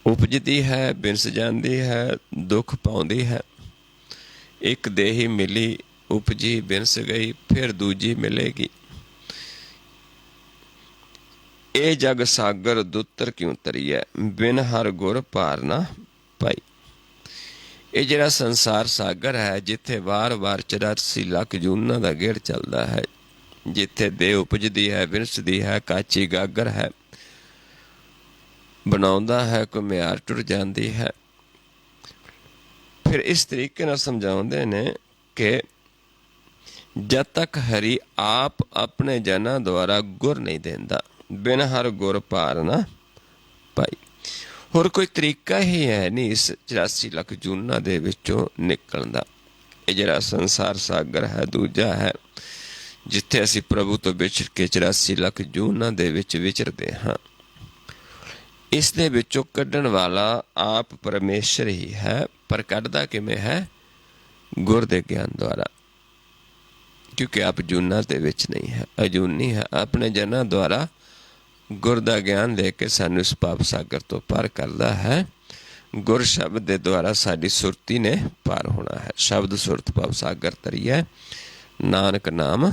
[SPEAKER 1] ਉਪਜਦੀ ਹੈ, ਬਿਨਸ ਜਾਂਦੀ ਹੈ, ਦੁੱਖ ਪਾਉਂਦੀ ਹੈ। ਇੱਕ ਦੇਹੀ ਮਿਲੀ, ਉਪਜੀ, ਬਿਨਸ ਗਈ, ਫਿਰ ਦੂਜੀ ਮਿਲੇਗੀ। ਇਹ ਜਗ ਸਾਗਰ ਦੁੱਤਰ ਕਿਉਂ ਤਰੀਐ, ਬਿਨ ਹਰ ਗੁਰ ਪਾਰ ਨਾ ਪਾਈ। ਇਹ ਜਿਹੜਾ ਸੰਸਾਰ ਸਾਗਰ ਹੈ, ਜਿੱਥੇ ਵਾਰ-ਵਾਰ 84 ਲੱਖ ਜੂਨਾਂ ਦਾ ਗੇੜ ਚੱਲਦਾ ਹੈ, ਜਿੱਥੇ ਦੇਹ ਉਪਜਦੀ ਹੈ, ਬਿਨਸਦੀ ਹੈ, ਕਾਚੀ ਗਾਗਰ ਹੈ, ਬਣਾਉਂਦਾ ਹੈ, ਘੁਮਿਆਰ ਟੁੱਟ ਜਾਂਦੀ ਹੈ। ਫਿਰ ਇਸ ਤਰੀਕੇ ਨਾਲ ਸਮਝਾਉਂਦੇ ਨੇ ਕਿ ਜਦ ਤੱਕ ਹਰੀ ਆਪ ਆਪਣੇ ਜਨਾਂ ਦੁਆਰਾ ਗੁਰ ਨਹੀਂ ਦਿੰਦਾ, ਬਿਨ ਹਰ ਗੁਰ ਪਾਰ ਨਾ ਪਾਈ। ਹੋਰ ਕੋਈ ਤਰੀਕਾ ਹੀ ਹੈ ਨਹੀਂ ਇਸ 84 ਲੱਖ ਜੂਨਾਂ ਦੇ ਵਿੱਚੋਂ ਨਿਕਲਣ ਦਾ। ਇਹ ਜਿਹੜਾ ਸੰਸਾਰ ਸਾਗਰ ਹੈ, ਦੂਜਾ ਹੈ, ਜਿੱਥੇ ਅਸੀਂ ਪ੍ਰਭੂ ਤੋਂ ਵਿਛੜ ਕੇ 84 ਲੱਖ ਜੂਨਾਂ ਦੇ ਵਿੱਚ ਵਿਚਰਦੇ ਹਾਂ। ਇਸ ਦੇ ਵਿੱਚੋਂ ਕੱਢਣ ਵਾਲਾ ਆਪ ਪਰਮੇਸ਼ਰ ਹੀ ਹੈ, ਪਰ ਕੱਢਦਾ ਕਿਵੇਂ ਹੈ? ਗੁਰ ਦੇ ਗਿਆਨ ਦੁਆਰਾ, ਕਿਉਂਕਿ ਆਪ ਜੂਨਾਂ ਦੇ ਵਿੱਚ ਨਹੀਂ ਹੈ, ਅਜੂਨੀ ਹੈ। ਆਪਣੇ ਜਨਾਂ ਦੁਆਰਾ ਗੁਰ ਦਾ ਗਿਆਨ ਲੈ ਕੇ ਸਾਨੂੰ ਇਸ ਪਾਪ ਸਾਗਰ ਤੋਂ ਪਾਰ ਕਰਦਾ ਹੈ। ਗੁਰ ਸ਼ਬਦ ਦੇ ਦੁਆਰਾ ਸਾਡੀ ਸੁਰਤੀ ਨੇ ਪਾਰ ਹੋਣਾ ਹੈ। ਸ਼ਬਦ ਸੁਰਤ ਪਾਪ ਸਾਗਰ ਤਰੀਐ, ਨਾਨਕ ਨਾਮ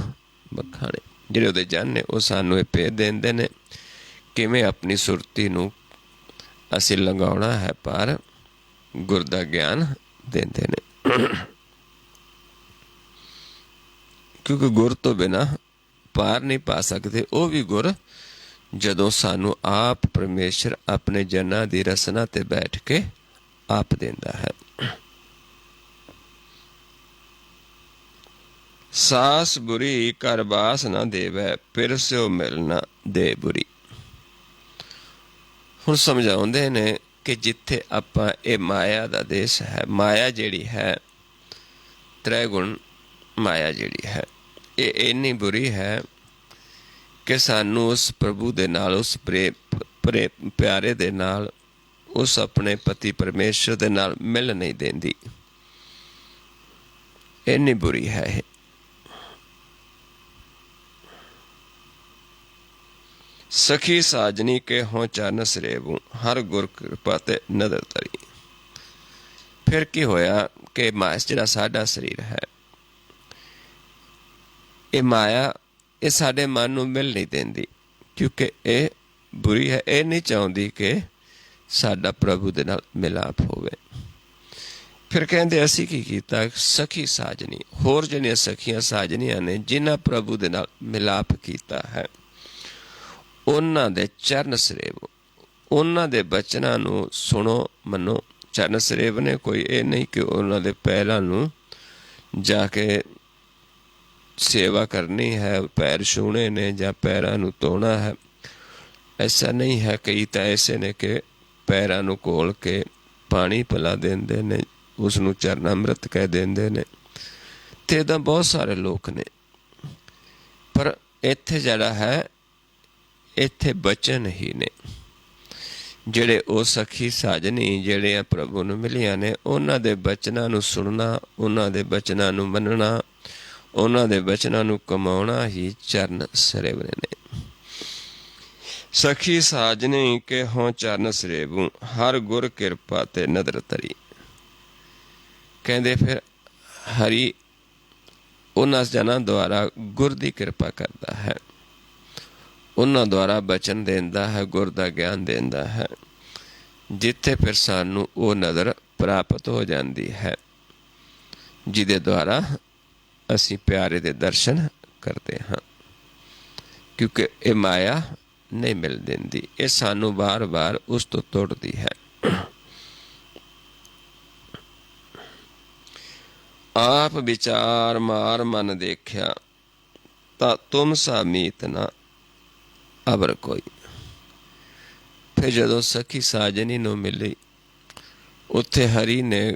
[SPEAKER 1] ਬਖਾਣੇ। ਜਿਹੜੇ ਉਹਦੇ ਜਨ ਨੇ ਉਹ ਸਾਨੂੰ ਇਹ ਭੇਦ ਦਿੰਦੇ ਨੇ ਕਿਵੇਂ ਆਪਣੀ ਸੁਰਤੀ ਨੂੰ ਅਸੀਂ ਲੰਘਾਉਣਾ ਹੈ, ਪਰ ਗੁਰ ਦਾ ਗਿਆਨ ਦਿੰਦੇ ਨੇ। ਕਿਉਂਕਿ ਗੁਰ ਤੋਂ ਬਿਨਾਂ ਪਾਰ ਨਹੀਂ ਪਾ ਸਕਦੇ। ਉਹ ਵੀ ਗੁਰ ਜਦੋਂ ਸਾਨੂੰ ਆਪ ਪਰਮੇਸ਼ਰ ਆਪਣੇ ਜਨਾਂ ਦੀ ਰਸਨਾ ਤੇ ਬੈਠ ਕੇ ਆਪ ਦਿੰਦਾ ਹੈ। ਸਾਸ ਬੁਰੀ ਕਰ ਬਾਸ ਨਾ ਦੇਵੈ, ਫਿਰ ਸਿਓ ਮਿਲਣਾ ਦੇ ਬੁਰੀ। ਹੁਣ ਸਮਝਾਉਂਦੇ ਨੇ ਕਿ ਜਿੱਥੇ ਆਪਾਂ ਇਹ ਮਾਇਆ ਦਾ ਦੇਸ਼ ਹੈ, ਮਾਇਆ ਜਿਹੜੀ ਹੈ, ਤ੍ਰੈਗੁਣ ਮਾਇਆ ਜਿਹੜੀ ਹੈ, ਇਹ ਇੰਨੀ ਬੁਰੀ ਹੈ ਕਿ ਸਾਨੂੰ ਉਸ ਪ੍ਰਭੂ ਦੇ ਨਾਲ, ਉਸ ਪਿਆਰੇ ਦੇ ਨਾਲ, ਉਸ ਆਪਣੇ ਪਤੀ ਪਰਮੇਸ਼ਰ ਦੇ ਨਾਲ ਮਿਲ ਨਹੀਂ ਦਿੰਦੀ। ਇੰਨੀ ਬੁਰੀ ਹੈ ਇਹ। ਸਖੀ ਸਾਜਨੀ ਕੇ ਹੋਂ ਚਰਨ ਸਰੇਵੂ, ਹਰ ਗੁਰ ਕਿਰਪਾ ਤੇ ਨਦਰ ਤਰੀ। ਫਿਰ ਕੀ ਹੋਇਆ ਕਿ ਜਿਹੜਾ ਸਾਡਾ ਸਰੀਰ ਹੈ, ਇਹ ਮਾਇਆ, ਇਹ ਸਾਡੇ ਮਨ ਨੂੰ ਮਿਲ ਨਹੀਂ ਦਿੰਦੀ, ਕਿਉਂਕਿ ਇਹ ਬੁਰੀ ਹੈ। ਇਹ ਨਹੀਂ ਚਾਹੁੰਦੀ ਕਿ ਸਾਡਾ ਪ੍ਰਭੂ ਦੇ ਨਾਲ ਮਿਲਾਪ ਹੋਵੇ। ਫਿਰ ਕਹਿੰਦੇ ਅਸੀਂ ਕੀ ਕੀਤਾ? ਸਖੀ ਸਾਜਨੀ, ਹੋਰ ਜਿਹੜੀਆਂ ਸਖੀਆਂ ਸਾਜਨੀਆਂ ਨੇ ਜਿਨ੍ਹਾਂ ਪ੍ਰਭੂ ਦੇ ਨਾਲ ਮਿਲਾਪ ਕੀਤਾ ਹੈ, ਉਹਨਾਂ ਦੇ ਚਰਨ ਸਰੇਵ, ਉਹਨਾਂ ਦੇ ਬਚਨਾਂ ਨੂੰ ਸੁਣੋ, ਮੰਨੋ। ਚਰਨ ਸਰੇਵ ਨੇ ਕੋਈ ਇਹ ਨਹੀਂ ਕਿ ਉਹਨਾਂ ਦੇ ਪੈਰਾਂ ਨੂੰ ਜਾ ਕੇ ਸੇਵਾ ਕਰਨੀ ਹੈ, ਪੈਰ ਛੂਹਣੇ ਨੇ ਜਾਂ ਪੈਰਾਂ ਨੂੰ ਧੋਣਾ ਹੈ। ਐਸਾ ਨਹੀਂ ਹੈ। ਕਈ ਤਾਂ ਐਸੇ ਨੇ ਕਿ ਪੈਰਾਂ ਨੂੰ ਘੋਲ ਕੇ ਪਾਣੀ ਪਿਲਾ ਦਿੰਦੇ ਨੇ, ਉਸ ਨੂੰ ਚਰਨ ਅੰਮ੍ਰਿਤ ਕਹਿ ਦਿੰਦੇ ਨੇ, ਅਤੇ ਇੱਦਾਂ ਬਹੁਤ ਸਾਰੇ ਲੋਕ ਨੇ। ਪਰ ਇੱਥੇ ਜਿਹੜਾ ਹੈ, ਇੱਥੇ ਬਚਨ ਹੀ ਨੇ ਜਿਹੜੇ ਉਹ ਸਖੀ ਸਾਜਨੀ ਜਿਹੜੀਆਂ ਪ੍ਰਭੂ ਨੂੰ ਮਿਲੀਆਂ ਨੇ, ਉਹਨਾਂ ਦੇ ਬਚਨਾਂ ਨੂੰ ਸੁਣਨਾ, ਉਹਨਾਂ ਦੇ ਬਚਨਾਂ ਨੂੰ ਮੰਨਣਾ, ਉਹਨਾਂ ਦੇ ਬਚਨਾਂ ਨੂੰ ਕਮਾਉਣਾ ਹੀ ਚਰਨ ਸਰੇਵਨੇ ਨੇ। ਸਖੀ ਸਾਜਨੀ ਕੇ ਹੋਂ ਚਰਨ ਸਰੇਵੂ, ਹਰ ਗੁਰ ਕਿਰਪਾ ਤੇ ਨਦਰ ਤਰੀ। ਕਹਿੰਦੇ ਫਿਰ ਹਰੀ ਉਹਨਾਂ ਜਨਾਂ ਦੁਆਰਾ ਗੁਰ ਦੀ ਕਿਰਪਾ ਕਰਦਾ ਹੈ, ਉਹਨਾਂ ਦੁਆਰਾ ਬਚਨ ਦਿੰਦਾ ਹੈ, ਗੁਰ ਦਾ ਗਿਆਨ ਦਿੰਦਾ ਹੈ। ਜਿੱਥੇ ਫਿਰ ਸਾਨੂੰ ਉਹ ਨਦਰ ਪ੍ਰਾਪਤ ਹੋ ਜਾਂਦੀ ਹੈ ਜਿਹਦੇ ਦੁਆਰਾ ਅਸੀਂ ਪਿਆਰੇ ਦੇ ਦਰਸ਼ਨ ਕਰਦੇ ਹਾਂ, ਕਿਉਂਕਿ ਇਹ ਮਾਇਆ ਨਹੀਂ ਮਿਲ ਦਿੰਦੀ, ਇਹ ਸਾਨੂੰ ਵਾਰ-ਵਾਰ ਉਸ ਤੋਂ ਤੋੜਦੀ ਹੈ। ਆਪ ਵਿਚਾਰ ਮਾਰ ਮਨ ਦੇਖਿਆ, ਤਾਂ ਤੁਮ ਸਾ ਮੀਤ ਨਾ ਅਵਰ ਕੋਈ। ਫਿਰ ਜਦੋਂ ਸਖੀ ਸਾਜਨੀ ਨੂੰ ਮਿਲੀ, ਉੱਥੇ ਹਰੀ ਨੇ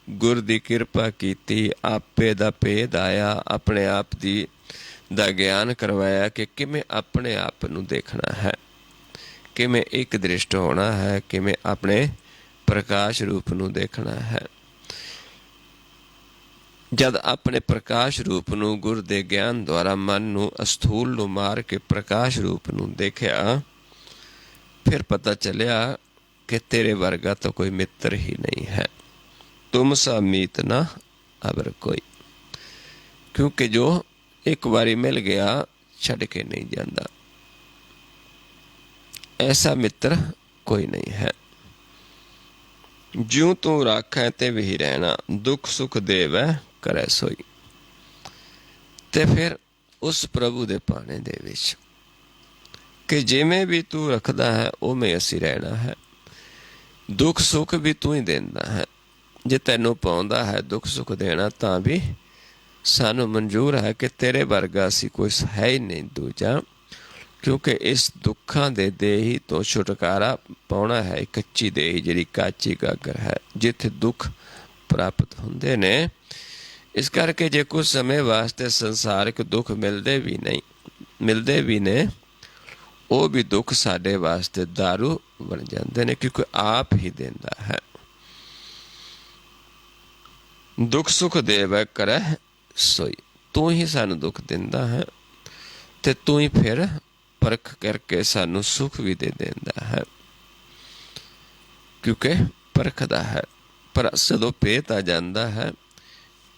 [SPEAKER 1] ਗੁਰ ਦੀ ਕਿਰਪਾ ਕੀਤੀ, ਆਪੇ ਦਾ ਭੇਦ ਆਇਆ, ਆਪਣੇ ਆਪ ਦਾ ਗਿਆਨ ਕਰਵਾਇਆ ਕਿ ਕਿਵੇਂ ਆਪਣੇ ਆਪ ਨੂੰ ਦੇਖਣਾ ਹੈ, ਕਿਵੇਂ ਇੱਕ ਦ੍ਰਿਸ਼ਟ ਹੋਣਾ ਹੈ, ਕਿਵੇਂ ਆਪਣੇ ਪ੍ਰਕਾਸ਼ ਰੂਪ ਨੂੰ ਦੇਖਣਾ ਹੈ। ਜਦ ਆਪਣੇ ਪ੍ਰਕਾਸ਼ ਰੂਪ ਨੂੰ ਗੁਰ ਦੇ ਗਿਆਨ ਦੁਆਰਾ ਮਨ ਨੂੰ ਅਸਥੂਲ ਨੂੰ ਮਾਰ ਕੇ ਪ੍ਰਕਾਸ਼ ਰੂਪ ਨੂੰ ਦੇਖਿਆ, ਫਿਰ ਪਤਾ ਚੱਲਿਆ ਕਿ ਤੇਰੇ ਵਰਗਾ ਤਾਂ ਕੋਈ ਮਿੱਤਰ ਹੀ ਨਹੀਂ ਹੈ। ਤੁਮ ਸਾ ਮੀਤ ਨਾ ਅਵਰ ਕੋਈ, ਕਿਉਂਕਿ ਜੋ ਇੱਕ ਵਾਰੀ ਮਿਲ ਗਿਆ ਛੱਡ ਕੇ ਨਹੀਂ ਜਾਂਦਾ, ਐਸਾ ਮਿੱਤਰ ਕੋਈ ਨਹੀਂ ਹੈ। ਜਿਉਂ ਤੂੰ ਰਾਖੈ ਤੇ ਵੀ ਰਹਿਣਾ, ਦੁੱਖ ਸੁੱਖ ਦੇਵੈ ਕਰੈ ਸੋਈ। ਤੇ ਫਿਰ ਉਸ ਪ੍ਰਭੂ ਦੇ ਭਾਣੇ ਦੇ ਵਿੱਚ ਕਿ ਜਿਵੇਂ ਵੀ ਤੂੰ ਰੱਖਦਾ ਹੈ ਉਵੇਂ ਅਸੀਂ ਰਹਿਣਾ ਹੈ, ਦੁੱਖ ਸੁੱਖ ਵੀ ਤੂੰ ਹੀ ਦਿੰਦਾ ਹੈ। ਜੇ ਤੈਨੂੰ ਪਾਉਂਦਾ ਹੈ ਦੁੱਖ ਸੁੱਖ ਦੇਣਾ ਤਾਂ ਵੀ ਸਾਨੂੰ ਮਨਜ਼ੂਰ ਹੈ ਕਿ ਤੇਰੇ ਵਰਗਾ ਅਸੀਂ ਕੋਈ ਹੈ ਹੀ ਨਹੀਂ ਦੂਜਾ, ਕਿਉਂਕਿ ਇਸ ਦੁੱਖਾਂ ਦੇ ਦੇਹੀ ਤੋਂ ਛੁਟਕਾਰਾ ਪਾਉਣਾ ਹੈ। ਕੱਚੀ ਦੇਹੀ ਜਿਹੜੀ ਕਾਚੀ ਗਾਗਰ ਹੈ, ਜਿੱਥੇ ਦੁੱਖ ਪ੍ਰਾਪਤ ਹੁੰਦੇ ਨੇ। ਇਸ ਕਰਕੇ ਜੇ ਕੁਝ ਸਮੇਂ ਵਾਸਤੇ ਸੰਸਾਰਿਕ ਦੁੱਖ ਮਿਲਦੇ ਵੀ ਨੇ, ਉਹ ਵੀ ਦੁੱਖ ਸਾਡੇ ਵਾਸਤੇ ਦਾਰੂ ਬਣ ਜਾਂਦੇ ਨੇ, ਕਿਉਂਕਿ ਆਪ ਹੀ ਦਿੰਦਾ ਹੈ। ਦੁੱਖ ਸੁੱਖ ਦੇਵੈ ਕਰੈ ਸੋਈ, ਤੂੰ ਹੀ ਸਾਨੂੰ ਦੁੱਖ ਦਿੰਦਾ ਹੈ ਤੇ ਤੂੰ ਹੀ ਫਿਰ ਪਰਖ ਕਰਕੇ ਸਾਨੂੰ ਸੁੱਖ ਵੀ ਦੇ ਦਿੰਦਾ ਹੈ, ਕਿਉਂਕਿ ਪਰਖਦਾ ਹੈ। ਪਰ ਜਦੋਂ ਭੇਤ ਆ ਜਾਂਦਾ ਹੈ,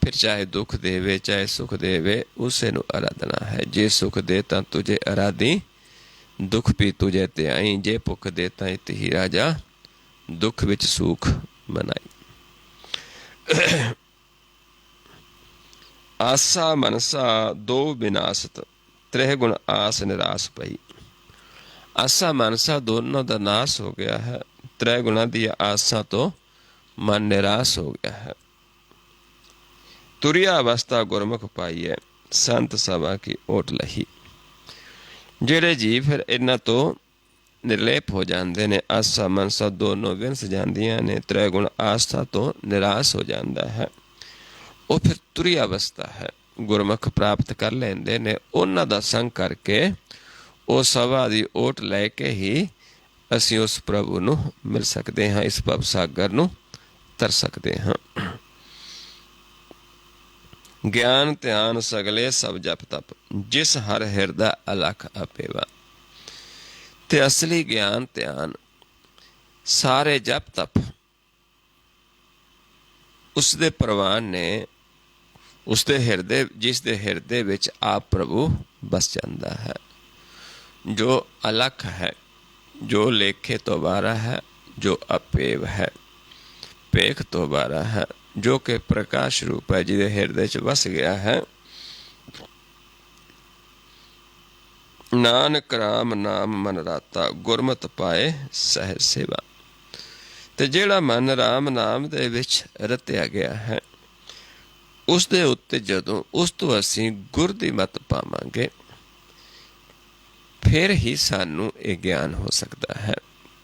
[SPEAKER 1] ਫਿਰ ਚਾਹੇ ਦੁੱਖ ਦੇਵੇ ਚਾਹੇ ਸੁੱਖ ਦੇਵੇ, ਉਸੇ ਨੂੰ ਆਰਾਧਨਾ ਹੈ। ਜੇ ਸੁੱਖ ਦੇ ਤਾਂ ਤੁਝੇ ਆਰਾਧੀ, ਦੁੱਖ ਵੀ ਤੁਝੇ ਤੇ ਆਈ। ਜੇ ਭੁੱਖ ਦੇ ਤਾਂ ਇਤਿ ਰਾਜਾ, ਦੁੱਖ ਵਿੱਚ ਸੁਖ ਮਨਾਈ। ਆਸਾ ਮਨਸਾ ਦੋ ਵਿਨਾਸ਼ਤ, ਤ੍ਰਹਿ ਗੁਣ ਆਸ ਨਿਰਾਸ ਪਈ। ਆਸਾ ਮਨਸਾ ਦੋਨੋਂ ਦਾ ਨਾਸ ਹੋ ਗਿਆ ਹੈ, ਤ੍ਰੈ ਗੁਣਾਂ ਦੀ ਆਸਾਂ ਤੋਂ ਮਨ ਨਿਰਾਸ਼ ਹੋ ਗਿਆ ਹੈ। ਤੁਰਿਆ ਅਵਸਥਾ ਗੁਰਮੁਖ ਪਾਈ ਹੈ, ਸੰਤ ਸਭਾ ਕੀ ਓਟ ਲਹੀ। ਜਿਹੜੇ ਜੀ ਫਿਰ ਇਹਨਾਂ ਤੋਂ ਨਿਰਲੇਪ ਹੋ ਜਾਂਦੇ ਨੇ, ਆਸਾ ਮਨਸਾ ਦੋਨੋਂ ਵਿੰਸ ਜਾਂਦੀਆਂ ਨੇ, ਤ੍ਰੈ ਗੁਣ ਆਸਥਾ ਤੋਂ ਨਿਰਾਸ਼ ਹੋ ਜਾਂਦਾ ਹੈ, ਉਹ ਫਿਰ ਤੁਰੀ ਅਵਸਥਾ ਹੈ, ਗੁਰਮੁਖ ਪ੍ਰਾਪਤ ਕਰ ਲੈਂਦੇ ਨੇ। ਉਹਨਾਂ ਦਾ ਸੰਗ ਕਰਕੇ ਉਹ ਸਭਾ ਦੀ ਓਟ ਲੈ ਕੇ ਹੀ ਅਸੀਂ ਉਸ ਪ੍ਰਭੂ ਨੂੰ ਮਿਲ ਸਕਦੇ ਹਾਂ, ਇਸ ਭਵ ਸਾਗਰ ਨੂੰ ਤਰ ਸਕਦੇ ਹਾਂ। ਗਿਆਨ ਧਿਆਨ ਸਗਲੇ ਸਭ ਜਪ ਤਪ, ਜਿਸ ਹਰ ਹਿਰਦਾ ਅਲਖ ਆਪੇਵਾ। ਤੇ ਅਸਲੀ ਗਿਆਨ ਧਿਆਨ ਸਾਰੇ ਜਪ ਤਪ ਉਸਦੇ ਪ੍ਰਵਾਨ ਨੇ, ਉਸਦੇ ਹਿਰਦੇ, ਜਿਸ ਦੇ ਹਿਰਦੇ ਵਿੱਚ ਆਪ ਪ੍ਰਭੂ ਬਸ ਜਾਂਦਾ ਹੈ, ਜੋ ਅਲਖ ਹੈ, ਜੋ ਲੇਖੇ ਤੋਂ ਬਾਹਰ ਹੈ, ਜੋ ਅਪੇਵ ਹੈ, ਭੇਖ ਤੋਂ ਬਾਹਰ ਹੈ, ਜੋ ਕਿ ਪ੍ਰਕਾਸ਼ ਰੂਪ ਹੈ, ਜਿਹਦੇ ਹਿਰਦੇ 'ਚ ਵਸ ਗਿਆ ਹੈ। ਨਾਨਕ ਰਾਮ ਨਾਮ ਮਨ ਰਾਤਾ, ਗੁਰਮਤਿ ਪਾਏ ਸਹਿਜ ਸੇਵਾ। ਤੇ ਜਿਹੜਾ ਮਨ ਰਾਮ ਨਾਮ ਦੇ ਵਿੱਚ ਰਤਿਆ ਗਿਆ ਹੈ, ਉਸ ਦੇ ਉੱਤੇ ਜਦੋਂ ਉਸ ਤੋਂ ਅਸੀਂ ਗੁਰ ਦੀ ਮਤ ਪਾਵਾਂਗੇ, ਫਿਰ ਹੀ ਸਾਨੂੰ ਇਹ ਗਿਆਨ ਹੋ ਸਕਦਾ ਹੈ।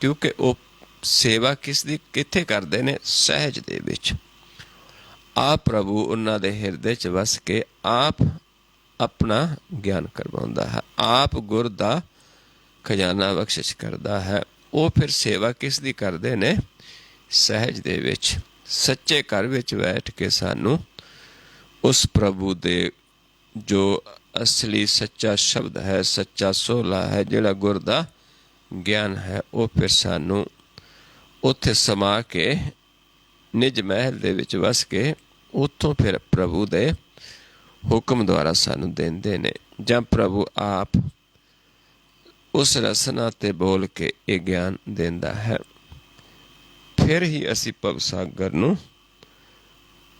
[SPEAKER 1] ਕਿਉਂਕਿ ਉਹ ਸੇਵਾ ਕਿਸ ਦੀ ਕਿੱਥੇ ਕਰਦੇ ਨੇ? ਸਹਿਜ ਦੇ ਵਿੱਚ। ਆਪ ਪ੍ਰਭੂ ਉਹਨਾਂ ਦੇ ਹਿਰਦੇ 'ਚ ਵਸ ਕੇ ਆਪ ਆਪਣਾ ਗਿਆਨ ਕਰਵਾਉਂਦਾ ਹੈ, ਆਪ ਗੁਰ ਦਾ ਖਜ਼ਾਨਾ ਬਖਸ਼ਿਸ਼ ਕਰਦਾ ਹੈ। ਉਹ ਫਿਰ ਸੇਵਾ ਕਿਸ ਦੀ ਕਰਦੇ ਨੇ? ਸਹਿਜ ਦੇ ਵਿੱਚ, ਸੱਚੇ ਘਰ ਵਿੱਚ ਬੈਠ ਕੇ ਸਾਨੂੰ ਉਸ ਪ੍ਰਭੂ ਦੇ ਜੋ ਅਸਲੀ ਸੱਚਾ ਸ਼ਬਦ ਹੈ, ਸੱਚਾ ਸੋਹਲਾ ਹੈ, ਜਿਹੜਾ ਗੁਰ ਦਾ ਗਿਆਨ ਹੈ, ਉਹ ਫਿਰ ਸਾਨੂੰ ਉੱਥੇ ਸਮਾ ਕੇ ਨਿਜ ਮਹਿਲ ਦੇ ਵਿੱਚ ਵਸ ਕੇ ਉੱਥੋਂ ਫਿਰ ਪ੍ਰਭੂ ਦੇ ਹੁਕਮ ਦੁਆਰਾ ਸਾਨੂੰ ਦਿੰਦੇ ਨੇ, ਜਾਂ ਪ੍ਰਭੂ ਆਪ ਉਸ ਰਸਨਾ 'ਤੇ ਬੋਲ ਕੇ ਇਹ ਗਿਆਨ ਦਿੰਦਾ ਹੈ। ਫਿਰ ਹੀ ਅਸੀਂ ਭਵ ਸਾਗਰ ਨੂੰ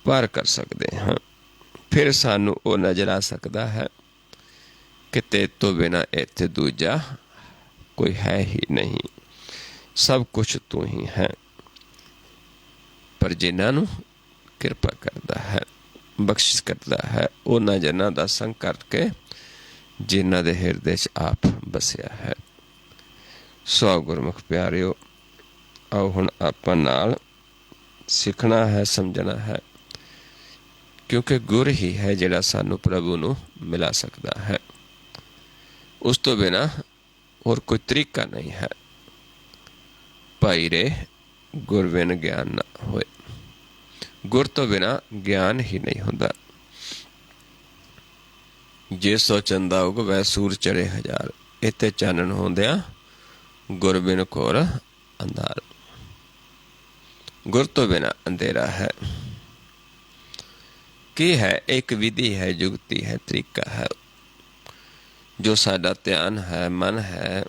[SPEAKER 1] ਪਾਰ ਕਰ ਸਕਦੇ ਹਾਂ। ਫਿਰ ਸਾਨੂੰ ਉਹ ਨਜ਼ਰ ਆ ਸਕਦਾ ਹੈ ਕਿ ਤੇਰੇ ਤੋਂ ਬਿਨਾਂ ਇੱਥੇ ਦੂਜਾ ਕੋਈ ਹੈ ਹੀ ਨਹੀਂ, ਸਭ ਕੁਛ ਤੂੰ ਹੀ ਹੈ। ਪਰ ਜਿਨ੍ਹਾਂ ਨੂੰ ਕਿਰਪਾ ਕਰਦਾ ਹੈ, ਬਖਸ਼ਿਸ਼ ਕਰਦਾ ਹੈ, ਉਹਨਾਂ ਜਨਾਂ ਦਾ ਸੰਗ ਕਰਕੇ ਜਿਨ੍ਹਾਂ ਦੇ ਹਿਰਦੇ 'ਚ ਆਪ ਵਸਿਆ ਹੈ। ਸੋ ਗੁਰਮੁਖ ਪਿਆਰਿਓ, ਆਓ ਹੁਣ ਆਪਾਂ ਨਾਲ ਸਿੱਖਣਾ ਹੈ, ਸਮਝਣਾ ਹੈ, ਕਿਉਂਕਿ ਗੁਰ ਹੀ ਹੈ ਜਿਹੜਾ ਸਾਨੂੰ ਪ੍ਰਭੂ ਨੂੰ ਮਿਲਾ ਸਕਦਾ ਹੈ। ਉਸ ਤੋਂ ਬਿਨਾਂ ਹੋਰ ਕੋਈ ਤਰੀਕਾ ਨਹੀਂ ਹੈ। ਭਾਈ ਰੇ ਗੁਰ ਬਿਨ ਗਿਆਨ ਨਾ ਹੋਏ। ਗੁਰ ਤੋਂ ਬਿਨਾਂ ਗਿਆਨ ਹੀ ਨਹੀਂ ਹੁੰਦਾ। ਜੇ ਸੋ ਚੰਦਾ ਉਗਵੈ ਸੂਰ ਚੜੇ ਹਜ਼ਾਰ, ਇੱਥੇ ਚਾਨਣ ਹੁੰਦਿਆਂ ਗੁਰ ਬਿਨ ਘੋਰ ਅੰਧਾਰ। ਗੁਰ ਤੋਂ ਬਿਨਾਂ ਅੰਧੇਰਾ ਹੈ। ਕੀ ਹੈ? ਇੱਕ ਵਿਧੀ ਹੈ, ਜੁਗਤੀ ਹੈ, ਤਰੀਕਾ ਹੈ। ਜੋ ਸਾਡਾ ਧਿਆਨ ਹੈ, ਮਨ ਹੈ,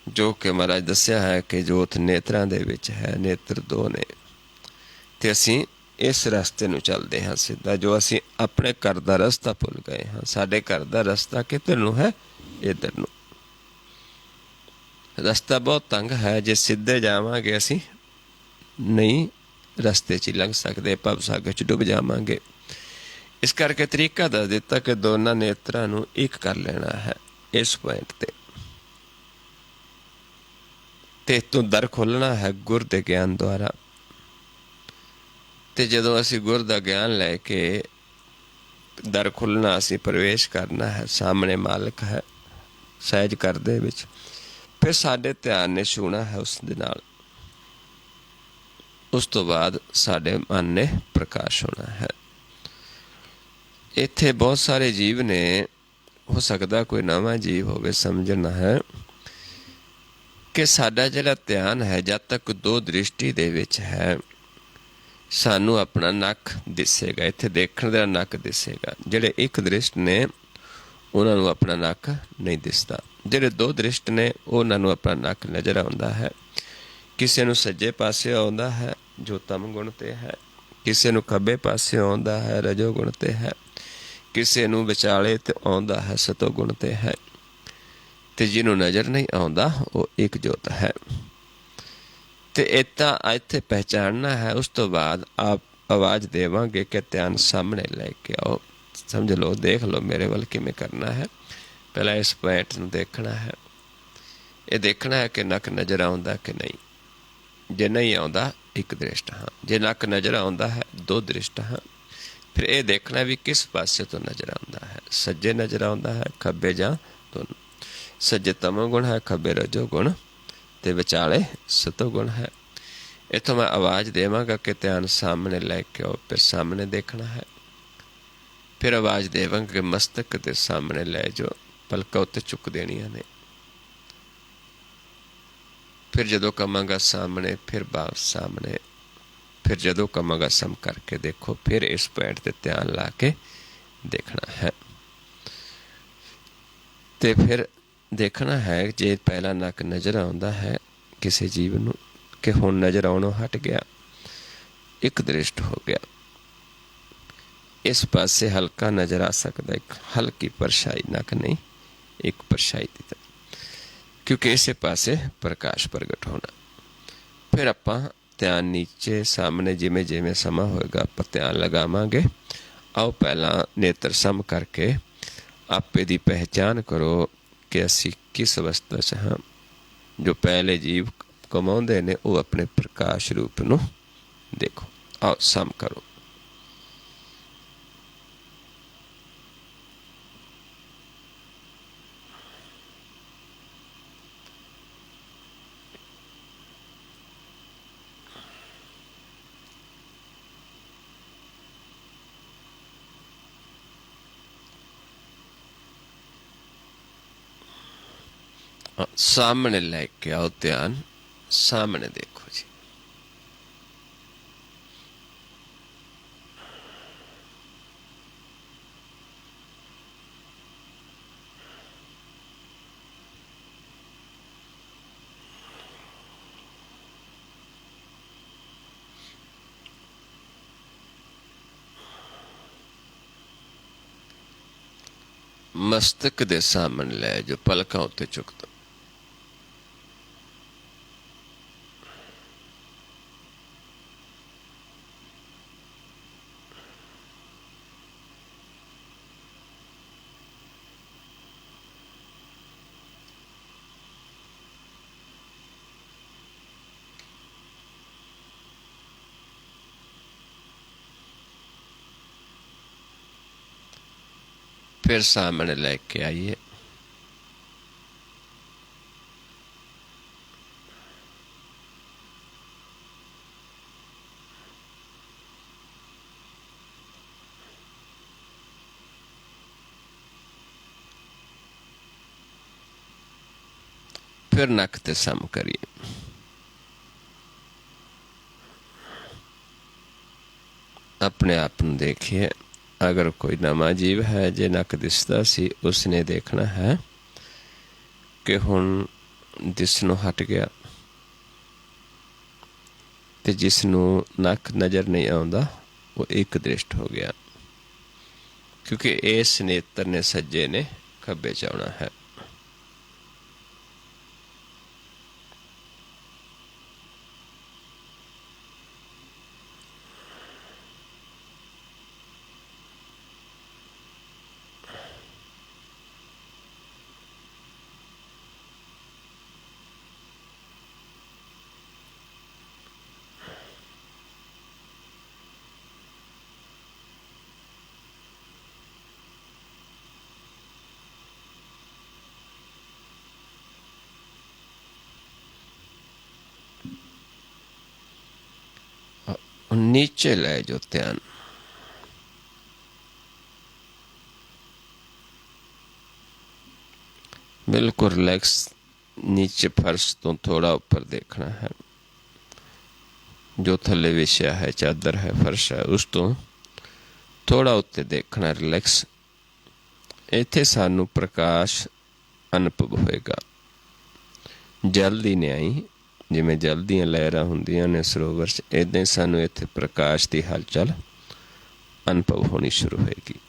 [SPEAKER 1] ਜੋ ਕਿ ਮਹਾਰਾਜ ਦੱਸਿਆ ਹੈ ਕਿ ਜੋਤ ਨੇਤਰਾਂ ਦੇ ਵਿੱਚ ਹੈ, ਨੇਤਰ ਦੋ ਨੇ, ਤੇ ਅਸੀਂ ਇਸ ਰਸਤੇ ਨੂੰ ਚੱਲਦੇ ਹਾਂ ਸਿੱਧਾ। ਜੋ ਅਸੀਂ ਆਪਣੇ ਘਰ ਦਾ ਰਸਤਾ ਭੁੱਲ ਗਏ ਹਾਂ। ਸਾਡੇ ਘਰ ਦਾ ਰਸਤਾ ਕਿੱਧਰ ਨੂੰ ਹੈ? ਇੱਧਰ ਨੂੰ। ਰਸਤਾ ਬਹੁਤ ਤੰਗ ਹੈ। ਜੇ ਸਿੱਧੇ ਜਾਵਾਂਗੇ ਅਸੀਂ ਨਹੀਂ ਰਸਤੇ 'ਚ ਹੀ ਲੰਘ ਸਕਦੇ, ਭਵ ਸਾਗਰ 'ਚ ਡੁੱਬ ਜਾਵਾਂਗੇ। ਇਸ ਕਰਕੇ ਤਰੀਕਾ ਦੱਸ ਦਿੱਤਾ ਕਿ ਦੋਨਾਂ ਨੇਤਰਾਂ ਨੂੰ ਇੱਕ ਕਰ ਲੈਣਾ ਹੈ ਇਸ ਪੁਆਇੰਟ ਤੇ ਇੱਥੋਂ ਦਰ ਖੋਲ੍ਹਣਾ ਹੈ ਗੁਰ ਦੇ ਗਿਆਨ ਦੁਆਰਾ। ਤੇ ਜਦੋਂ ਅਸੀਂ ਗੁਰ ਦਾ ਗਿਆਨ ਲੈ ਕੇ ਦਰ ਖੁੱਲ੍ਹਣਾ, ਅਸੀਂ ਪ੍ਰਵੇਸ਼ ਕਰਨਾ ਹੈ, ਸਾਹਮਣੇ ਮਾਲਕ ਹੈ ਸਹਿਜ ਘਰ ਦੇ ਵਿੱਚ। ਫਿਰ ਸਾਡੇ ਧਿਆਨ ਨੇ ਛੂਹਣਾ ਹੈ ਉਸ ਦੇ ਨਾਲ। ਉਸ ਤੋਂ ਬਾਅਦ ਸਾਡੇ ਮਨ ਨੇ ਪ੍ਰਕਾਸ਼ ਹੋਣਾ ਹੈ। ਇੱਥੇ ਬਹੁਤ ਸਾਰੇ ਜੀਵ ਨੇ, ਹੋ ਸਕਦਾ ਕੋਈ ਨਵਾਂ ਜੀਵ ਹੋਵੇ। ਸਮਝਣਾ ਹੈ ਕਿ ਸਾਡਾ ਜਿਹੜਾ ਧਿਆਨ ਹੈ, ਜਦ ਤੱਕ ਦੋ ਦ੍ਰਿਸ਼ਟੀ ਦੇ ਵਿੱਚ ਹੈ, ਸਾਨੂੰ ਆਪਣਾ ਨੱਕ ਦਿਸੇਗਾ। ਇੱਥੇ ਦੇਖਣ ਦਾ ਨੱਕ ਦਿਸੇਗਾ। ਜਿਹੜੇ ਇੱਕ ਦ੍ਰਿਸ਼ਟ ਨੇ ਉਹਨਾਂ ਨੂੰ ਆਪਣਾ ਨੱਕ ਨਹੀਂ ਦਿਸਦਾ। ਜਿਹੜੇ ਦੋ ਦ੍ਰਿਸ਼ਟ ਨੇ ਉਹਨਾਂ ਨੂੰ ਆਪਣਾ ਨੱਕ ਨਜ਼ਰ ਆਉਂਦਾ ਹੈ। ਕਿਸੇ ਨੂੰ ਸੱਜੇ ਪਾਸੇ ਆਉਂਦਾ ਹੈ ਜੋ ਤਮ ਗੁਣ 'ਤੇ ਹੈ, ਕਿਸੇ ਨੂੰ ਖੱਬੇ ਪਾਸੇ ਆਉਂਦਾ ਹੈ ਰਜੋ ਗੁਣ 'ਤੇ ਹੈ, ਕਿਸੇ ਨੂੰ ਵਿਚਾਲੇ 'ਤੇ ਆਉਂਦਾ ਹੈ ਸਤੋ ਗੁਣ 'ਤੇ ਹੈ। ਤੇ ਜਿਹਨੂੰ ਨਜ਼ਰ ਨਹੀਂ ਆਉਂਦਾ ਉਹ ਇੱਕ ਜੋਤ ਹੈ। ਤੇ ਇੱਥੇ ਪਹਿਚਾਨਣਾ ਹੈ। ਉਸ ਤੋਂ ਬਾਅਦ ਆਪ ਆਵਾਜ਼ ਦੇਵਾਂਗੇ ਕਿ ਧਿਆਨ ਸਾਹਮਣੇ ਲੈ ਕੇ ਆਓ। ਸਮਝ ਲਓ, ਦੇਖ ਲਓ ਮੇਰੇ ਵੱਲ ਕਿਵੇਂ ਕਰਨਾ ਹੈ। ਪਹਿਲਾਂ ਇਸ ਪੁਆਇੰਟ ਨੂੰ ਦੇਖਣਾ ਹੈ। ਇਹ ਦੇਖਣਾ ਹੈ ਕਿ ਨੱਕ ਨਜ਼ਰ ਆਉਂਦਾ ਕਿ ਨਹੀਂ। ਜੇ ਨਹੀਂ ਆਉਂਦਾ ਇੱਕ ਦ੍ਰਿਸ਼ਟ ਹਾਂ, ਜੇ ਨੱਕ ਨਜ਼ਰ ਆਉਂਦਾ ਹੈ ਦੋ ਦ੍ਰਿਸ਼ਟ ਹਾਂ। ਫਿਰ ਇਹ ਦੇਖਣਾ ਵੀ ਕਿਸ ਪਾਸੇ ਤੋਂ ਨਜ਼ਰ ਆਉਂਦਾ ਹੈ। ਸੱਜੇ ਨਜ਼ਰ ਆਉਂਦਾ ਹੈ, ਖੱਬੇ ਜਾਂ ਦੋਨੋਂ। ਸੱਜੇ ਤਮੋ ਗੁਣ ਹੈ, ਖੱਬੇ ਰਜੋ ਗੁਣ, ਤੇ ਵਿਚਾਲੇ ਸਤੋ ਗੁਣ ਹੈ। ਇੱਥੋਂ ਮੈਂ ਆਵਾਜ਼ ਦੇਵਾਂਗਾ ਕਿ ਧਿਆਨ ਸਾਹਮਣੇ ਲੈ ਕੇ ਆਓ। ਫਿਰ ਸਾਹਮਣੇ ਦੇਖਣਾ ਹੈ। ਫਿਰ ਆਵਾਜ਼ ਦੇਵਾਂਗਾ ਕਿ ਮਸਤਕ ਦੇ ਸਾਹਮਣੇ ਲੈ ਜਾਓ। ਪਲਕਾਂ ਉੱਤੇ ਚੁੱਕ ਦੇਣੀਆਂ ਨੇ। ਫਿਰ ਜਦੋਂ ਕਵਾਂਗਾ ਸਾਹਮਣੇ, ਫਿਰ ਵਾਪਸ ਸਾਹਮਣੇ। ਫਿਰ ਜਦੋਂ ਕਵਾਂਗਾ ਸਮ ਕਰਕੇ ਦੇਖੋ। ਫਿਰ ਇਸ ਪੁਆਇੰਟ 'ਤੇ ਧਿਆਨ ਲਾ ਕੇ ਦੇਖਣਾ ਹੈ। ਤੇ ਫਿਰ ਦੇਖਣਾ ਹੈ ਜੇ ਪਹਿਲਾ ਨੱਕ ਨਜ਼ਰ ਆਉਂਦਾ ਹੈ ਕਿਸੇ ਜੀਵ ਨੂੰ ਕਿ ਹੁਣ ਨਜ਼ਰ ਆਉਣੋਂ ਹਟ ਗਿਆ, ਇੱਕ ਦ੍ਰਿਸ਼ਟ ਹੋ ਗਿਆ। ਇਸ ਪਾਸੇ ਹਲਕਾ ਨਜ਼ਰ ਆ ਸਕਦਾ, ਇੱਕ ਹਲਕੀ ਪਰਛਾਈ, ਨੱਕ ਨਹੀਂ ਇੱਕ ਪਰਛਾਈ ਦੀ ਤਰ੍ਹਾਂ, ਕਿਉਂਕਿ ਇਸੇ ਪਾਸੇ ਪ੍ਰਕਾਸ਼ ਪ੍ਰਗਟ ਹੋਣਾ। ਫਿਰ ਆਪਾਂ ਧਿਆਨ ਨੀਚੇ ਸਾਹਮਣੇ ਜਿਵੇਂ ਜਿਵੇਂ ਸਮਾਂ ਹੋਏਗਾ ਆਪਾਂ ਧਿਆਨ ਲਗਾਵਾਂਗੇ। ਆਓ ਪਹਿਲਾਂ ਨੇਤਰ ਸਮ ਕਰਕੇ ਆਪੇ ਦੀ ਪਹਿਚਾਣ ਕਰੋ ਕਿ ਅਸੀਂ ਕਿਸ ਅਵਸਥਾ 'ਚ ਹਾਂ। ਜੋ ਪਹਿਲੇ ਜੀਵ ਕਮਾਉਂਦੇ ਨੇ ਉਹ ਆਪਣੇ ਪ੍ਰਕਾਸ਼ ਰੂਪ ਨੂੰ ਦੇਖੋ। ਆਓ ਸਮ ਕਰੋ। सामने लेके आओ ध्यान, सामने देखो जी। ਮਸਤਕ ਦੇ ਸਾਹਮਣੇ ਲੈ ਜੋ ਪਲਕਾਂ ਉੱਤੇ ਚੁੱਕਦਾ। फिर सामने लेके आइए। फिर नक ते सम करिए। अपने आप ਨੂੰ देखिए। अगर कोई नवा जीव है जे नक दिसदा सी उसने देखना है कि हुण दिसनों हट गया, ते जिसनों नक नज़र नहीं आउंदा वो एक दृष्ट हो गया, क्योंकि इस नेत्र ने सज्जे ने खब्बे च आउणा है। नीचे ले जो ध्यान, बिल्कुल रिलैक्स। नीचे फर्श तो थोड़ा ऊपर देखना है। जो थले विछया है, चादर है, फर्श है, उस तो थोड़ा उत्ते देखना, रिलैक्स। इत्थे सानू प्रकाश अनुभव होएगा। जल्दी नहीं आई, जिवें जल दीयां लहरां हुंदियां ने सरोवर च, इदां ही सानू इत्थे प्रकाश की हलचल अनुभव होनी शुरू होएगी।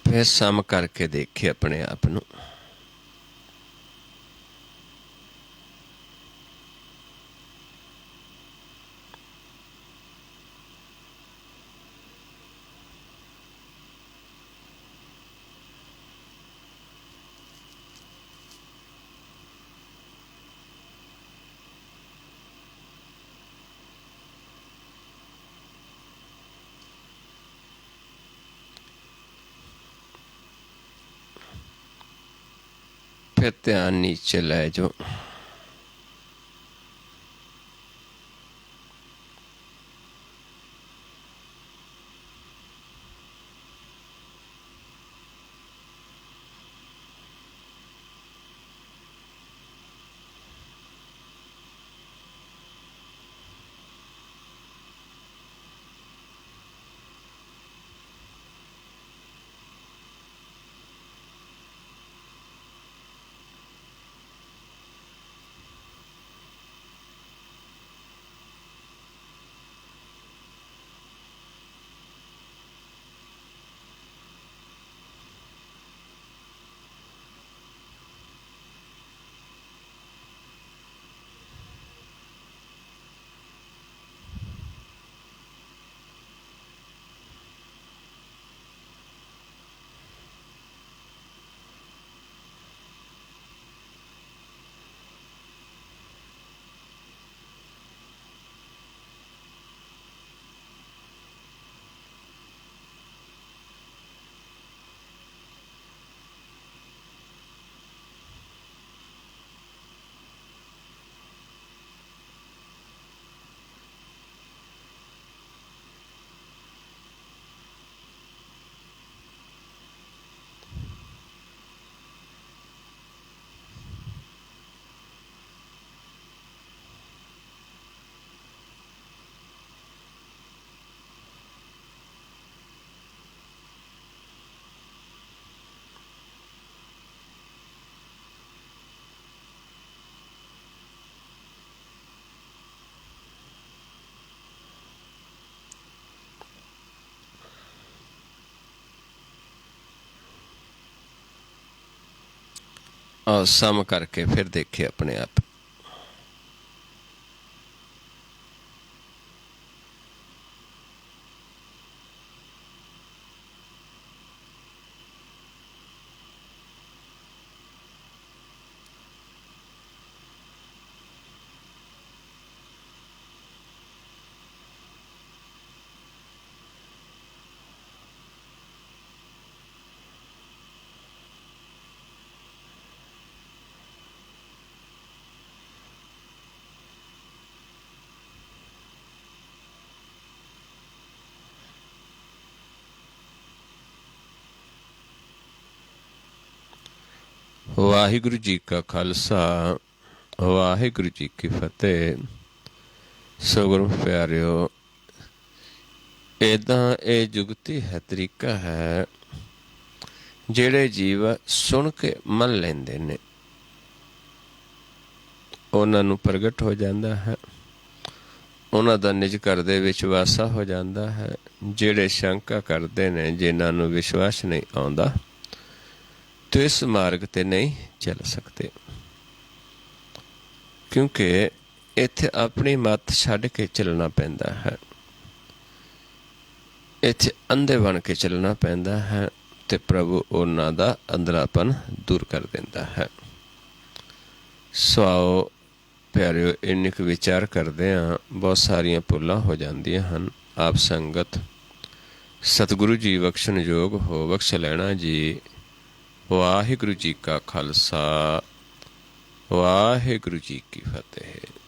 [SPEAKER 1] फिर सम करके देखिए अपने आप नू। फिर ध्यान नीचे ले जाओ। और सम करके फिर देखे अपने आप। ਵਾਹਿਗੁਰੂ ਜੀ ਕਾ ਖਾਲਸਾ, ਵਾਹਿਗੁਰੂ ਜੀ ਕੀ ਫਤਿਹ। ਸੋ ਗੁਰੂ ਪਿਆਰਿਓ, ਇੱਦਾਂ ਇਹ ਜੁਗਤੀ ਹੈ, ਤਰੀਕਾ ਹੈ ਜਿਹੜੇ ਜੀਵ ਸੁਣ ਕੇ ਮੰਨ ਲੈਂਦੇ ਨੇ, ਉਹਨਾਂ ਨੂੰ ਪ੍ਰਗਟ ਹੋ ਜਾਂਦਾ ਹੈ, ਉਹਨਾਂ ਦਾ ਨਿਜ ਘਰ ਦੇ ਵਿੱਚ ਵਾਸਾ ਹੋ ਜਾਂਦਾ ਹੈ। ਜਿਹੜੇ ਸ਼ੰਕਾ ਕਰਦੇ ਨੇ, ਜਿਨ੍ਹਾਂ ਨੂੰ ਵਿਸ਼ਵਾਸ ਨਹੀਂ ਆਉਂਦਾ, ਤੇ ਇਸ ਮਾਰਗ ਤੇ ਨਹੀਂ ਚੱਲ ਸਕਦੇ, ਕਿਉਂਕਿ ਇੱਥੇ ਆਪਣੀ ਮੱਤ ਛੱਡ ਕੇ ਚੱਲਣਾ ਪੈਂਦਾ ਹੈ, ਇੱਥੇ ਅੰਧੇ ਬਣ ਕੇ ਚੱਲਣਾ ਪੈਂਦਾ ਹੈ, ਤੇ ਪ੍ਰਭੂ ਉਹਨਾਂ ਦਾ ਅੰਧਲਾਪਨ ਦੂਰ ਕਰ ਦਿੰਦਾ ਹੈ। ਸੋ ਆਓ ਪਿਆਰਿਓ, ਇੰਨੇ ਕੁ ਵਿਚਾਰ ਕਰਦੇ ਹਾਂ, ਬਹੁਤ ਸਾਰੀਆਂ ਭੁੱਲਾਂ ਹੋ ਜਾਂਦੀਆਂ ਹਨ। ਆਪ ਸੰਗਤ ਸਤਿਗੁਰੂ ਜੀ ਬਖਸ਼ਣਯੋਗ ਹੋ, ਬਖਸ਼ ਲੈਣਾ ਜੀ। ਵਾਹਿਗੁਰੂ ਜੀ ਕਾ ਖਾਲਸਾ, ਵਾਹਿਗੁਰੂ ਜੀ ਕੀ ਫਤਿਹ।